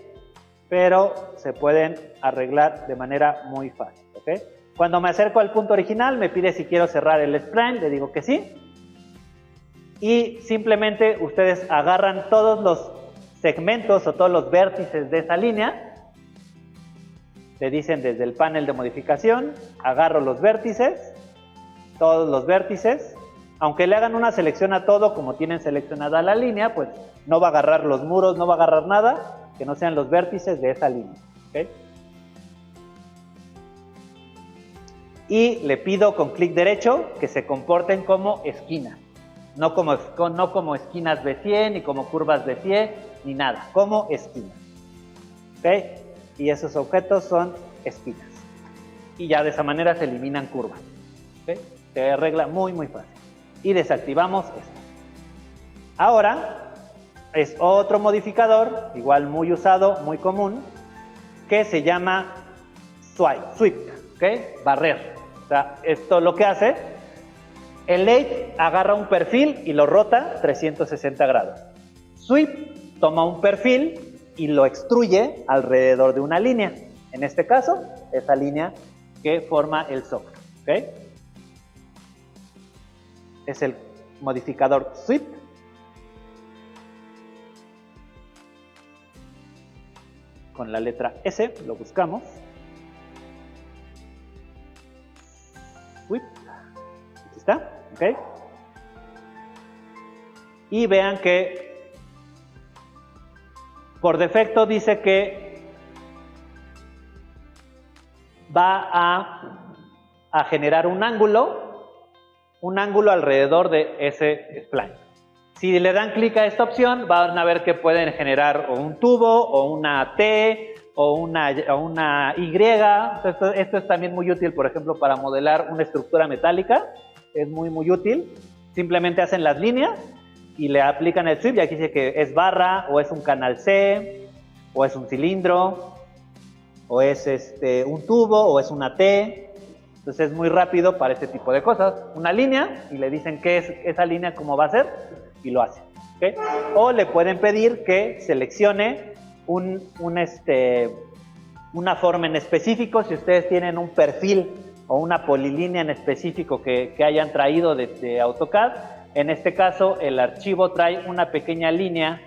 pero se pueden arreglar de manera muy fácil, ¿ok? Cuando me acerco al punto original, me pide si quiero cerrar el spline, le digo que sí. Y simplemente ustedes agarran todos los segmentos o todos los vértices de esa línea. Le dicen desde el panel de modificación, agarro los vértices, todos los vértices. Aunque le hagan una selección a todo, como tienen seleccionada la línea, pues no va a agarrar los muros, no va a agarrar nada que no sean los vértices de esa línea, ¿ok? Y le pido con clic derecho que se comporten como esquinas, no como esquinas Bézier, ni como curvas Bézier, ni nada, como esquinas, ¿ok? Y esos objetos son esquinas. Y ya de esa manera se eliminan curvas, ¿ok? Se arregla muy, muy fácil. Y desactivamos esto. Ahora es otro modificador, igual muy usado, muy común, que se llama sweep, ¿ok? Barrer. O sea, esto lo que hace, el lathe agarra un perfil y lo rota 360 grados. Sweep toma un perfil y lo extruye alrededor de una línea. En este caso, esa línea que forma el zoclo, ¿ok? Es el modificador sweep. Con la letra S lo buscamos. Sweep. Aquí está, ¿ok? Y vean que por defecto dice que va a generar un ángulo alrededor de ese spline. Si le dan clic a esta opción, van a ver que pueden generar o un tubo, o una T, o una Y. Esto es también muy útil, por ejemplo, para modelar una estructura metálica. Es muy, muy útil. Simplemente hacen las líneas y le aplican el sweep, y aquí dice que es barra, o es un canal C, o es un cilindro, o es un tubo, o es una T. Entonces es muy rápido para este tipo de cosas. Una línea, y le dicen qué es esa línea, cómo va a ser, y lo hace, ¿okay? O le pueden pedir que seleccione una forma en específico. Si ustedes tienen un perfil o una polilínea en específico que hayan traído de AutoCAD, en este caso el archivo trae una pequeña línea.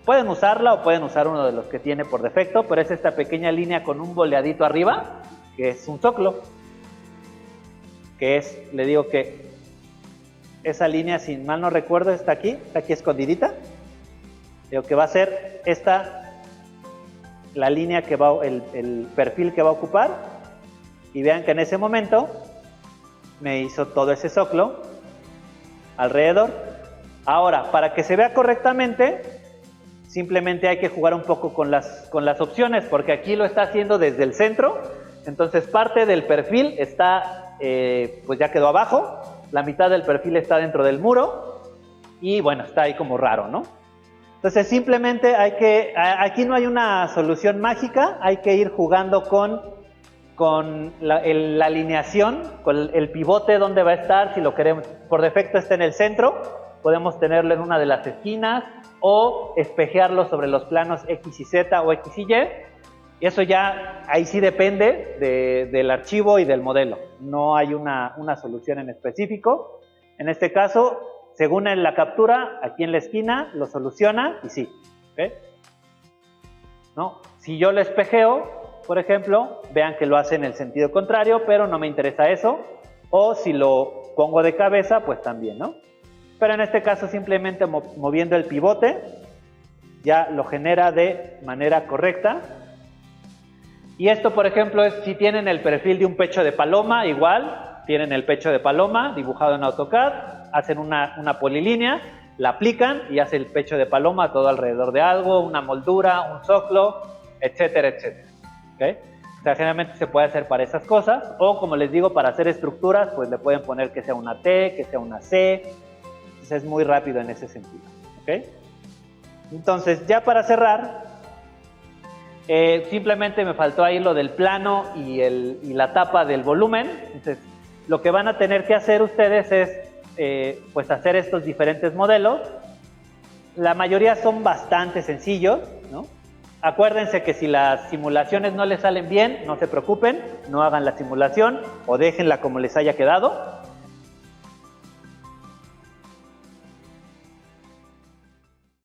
Pueden usarla o pueden usar uno de los que tiene por defecto, pero es esta pequeña línea con un boleadito arriba, que es un zoclo, que es, le digo que esa línea, si mal no recuerdo, está aquí escondidita. Digo que va a ser la línea que va, el perfil que va a ocupar, y vean que en ese momento me hizo todo ese zoclo alrededor. Ahora, para que se vea correctamente, simplemente hay que jugar un poco con las opciones, porque aquí lo está haciendo desde el centro Entonces parte del perfil está, pues ya quedó abajo, la mitad del perfil está dentro del muro y bueno, está ahí como raro, ¿no? Entonces simplemente aquí no hay una solución mágica, hay que ir jugando con la alineación, con el pivote donde va a estar, si lo queremos, por defecto está en el centro, podemos tenerlo en una de las esquinas o espejearlo sobre los planos X y Z o X y Y. Y eso ya, ahí sí depende del archivo y del modelo. No hay una solución en específico. En este caso, según en la captura, aquí en la esquina, lo soluciona y sí. ¿Okay? ¿No? Si yo lo espejeo, por ejemplo, vean que lo hace en el sentido contrario, pero no me interesa eso. O si lo pongo de cabeza, pues también, ¿no? Pero en este caso, simplemente moviendo el pivote, ya lo genera de manera correcta. Y esto, por ejemplo, es si tienen el perfil de un pecho de paloma, igual, tienen el pecho de paloma dibujado en AutoCAD, hacen una polilínea, la aplican y hace el pecho de paloma todo alrededor de algo, una moldura, un zoclo, etcétera, etcétera. ¿Okay? O sea, generalmente se puede hacer para esas cosas, o como les digo, para hacer estructuras, pues le pueden poner que sea una T, que sea una C, entonces es muy rápido en ese sentido. ¿Okay? Entonces, ya para cerrar, simplemente me faltó ahí lo del plano y la tapa del volumen. Entonces, lo que van a tener que hacer ustedes es pues hacer estos diferentes modelos. La mayoría son bastante sencillos, ¿no? Acuérdense que si las simulaciones no les salen bien, no se preocupen, no hagan la simulación o déjenla como les haya quedado.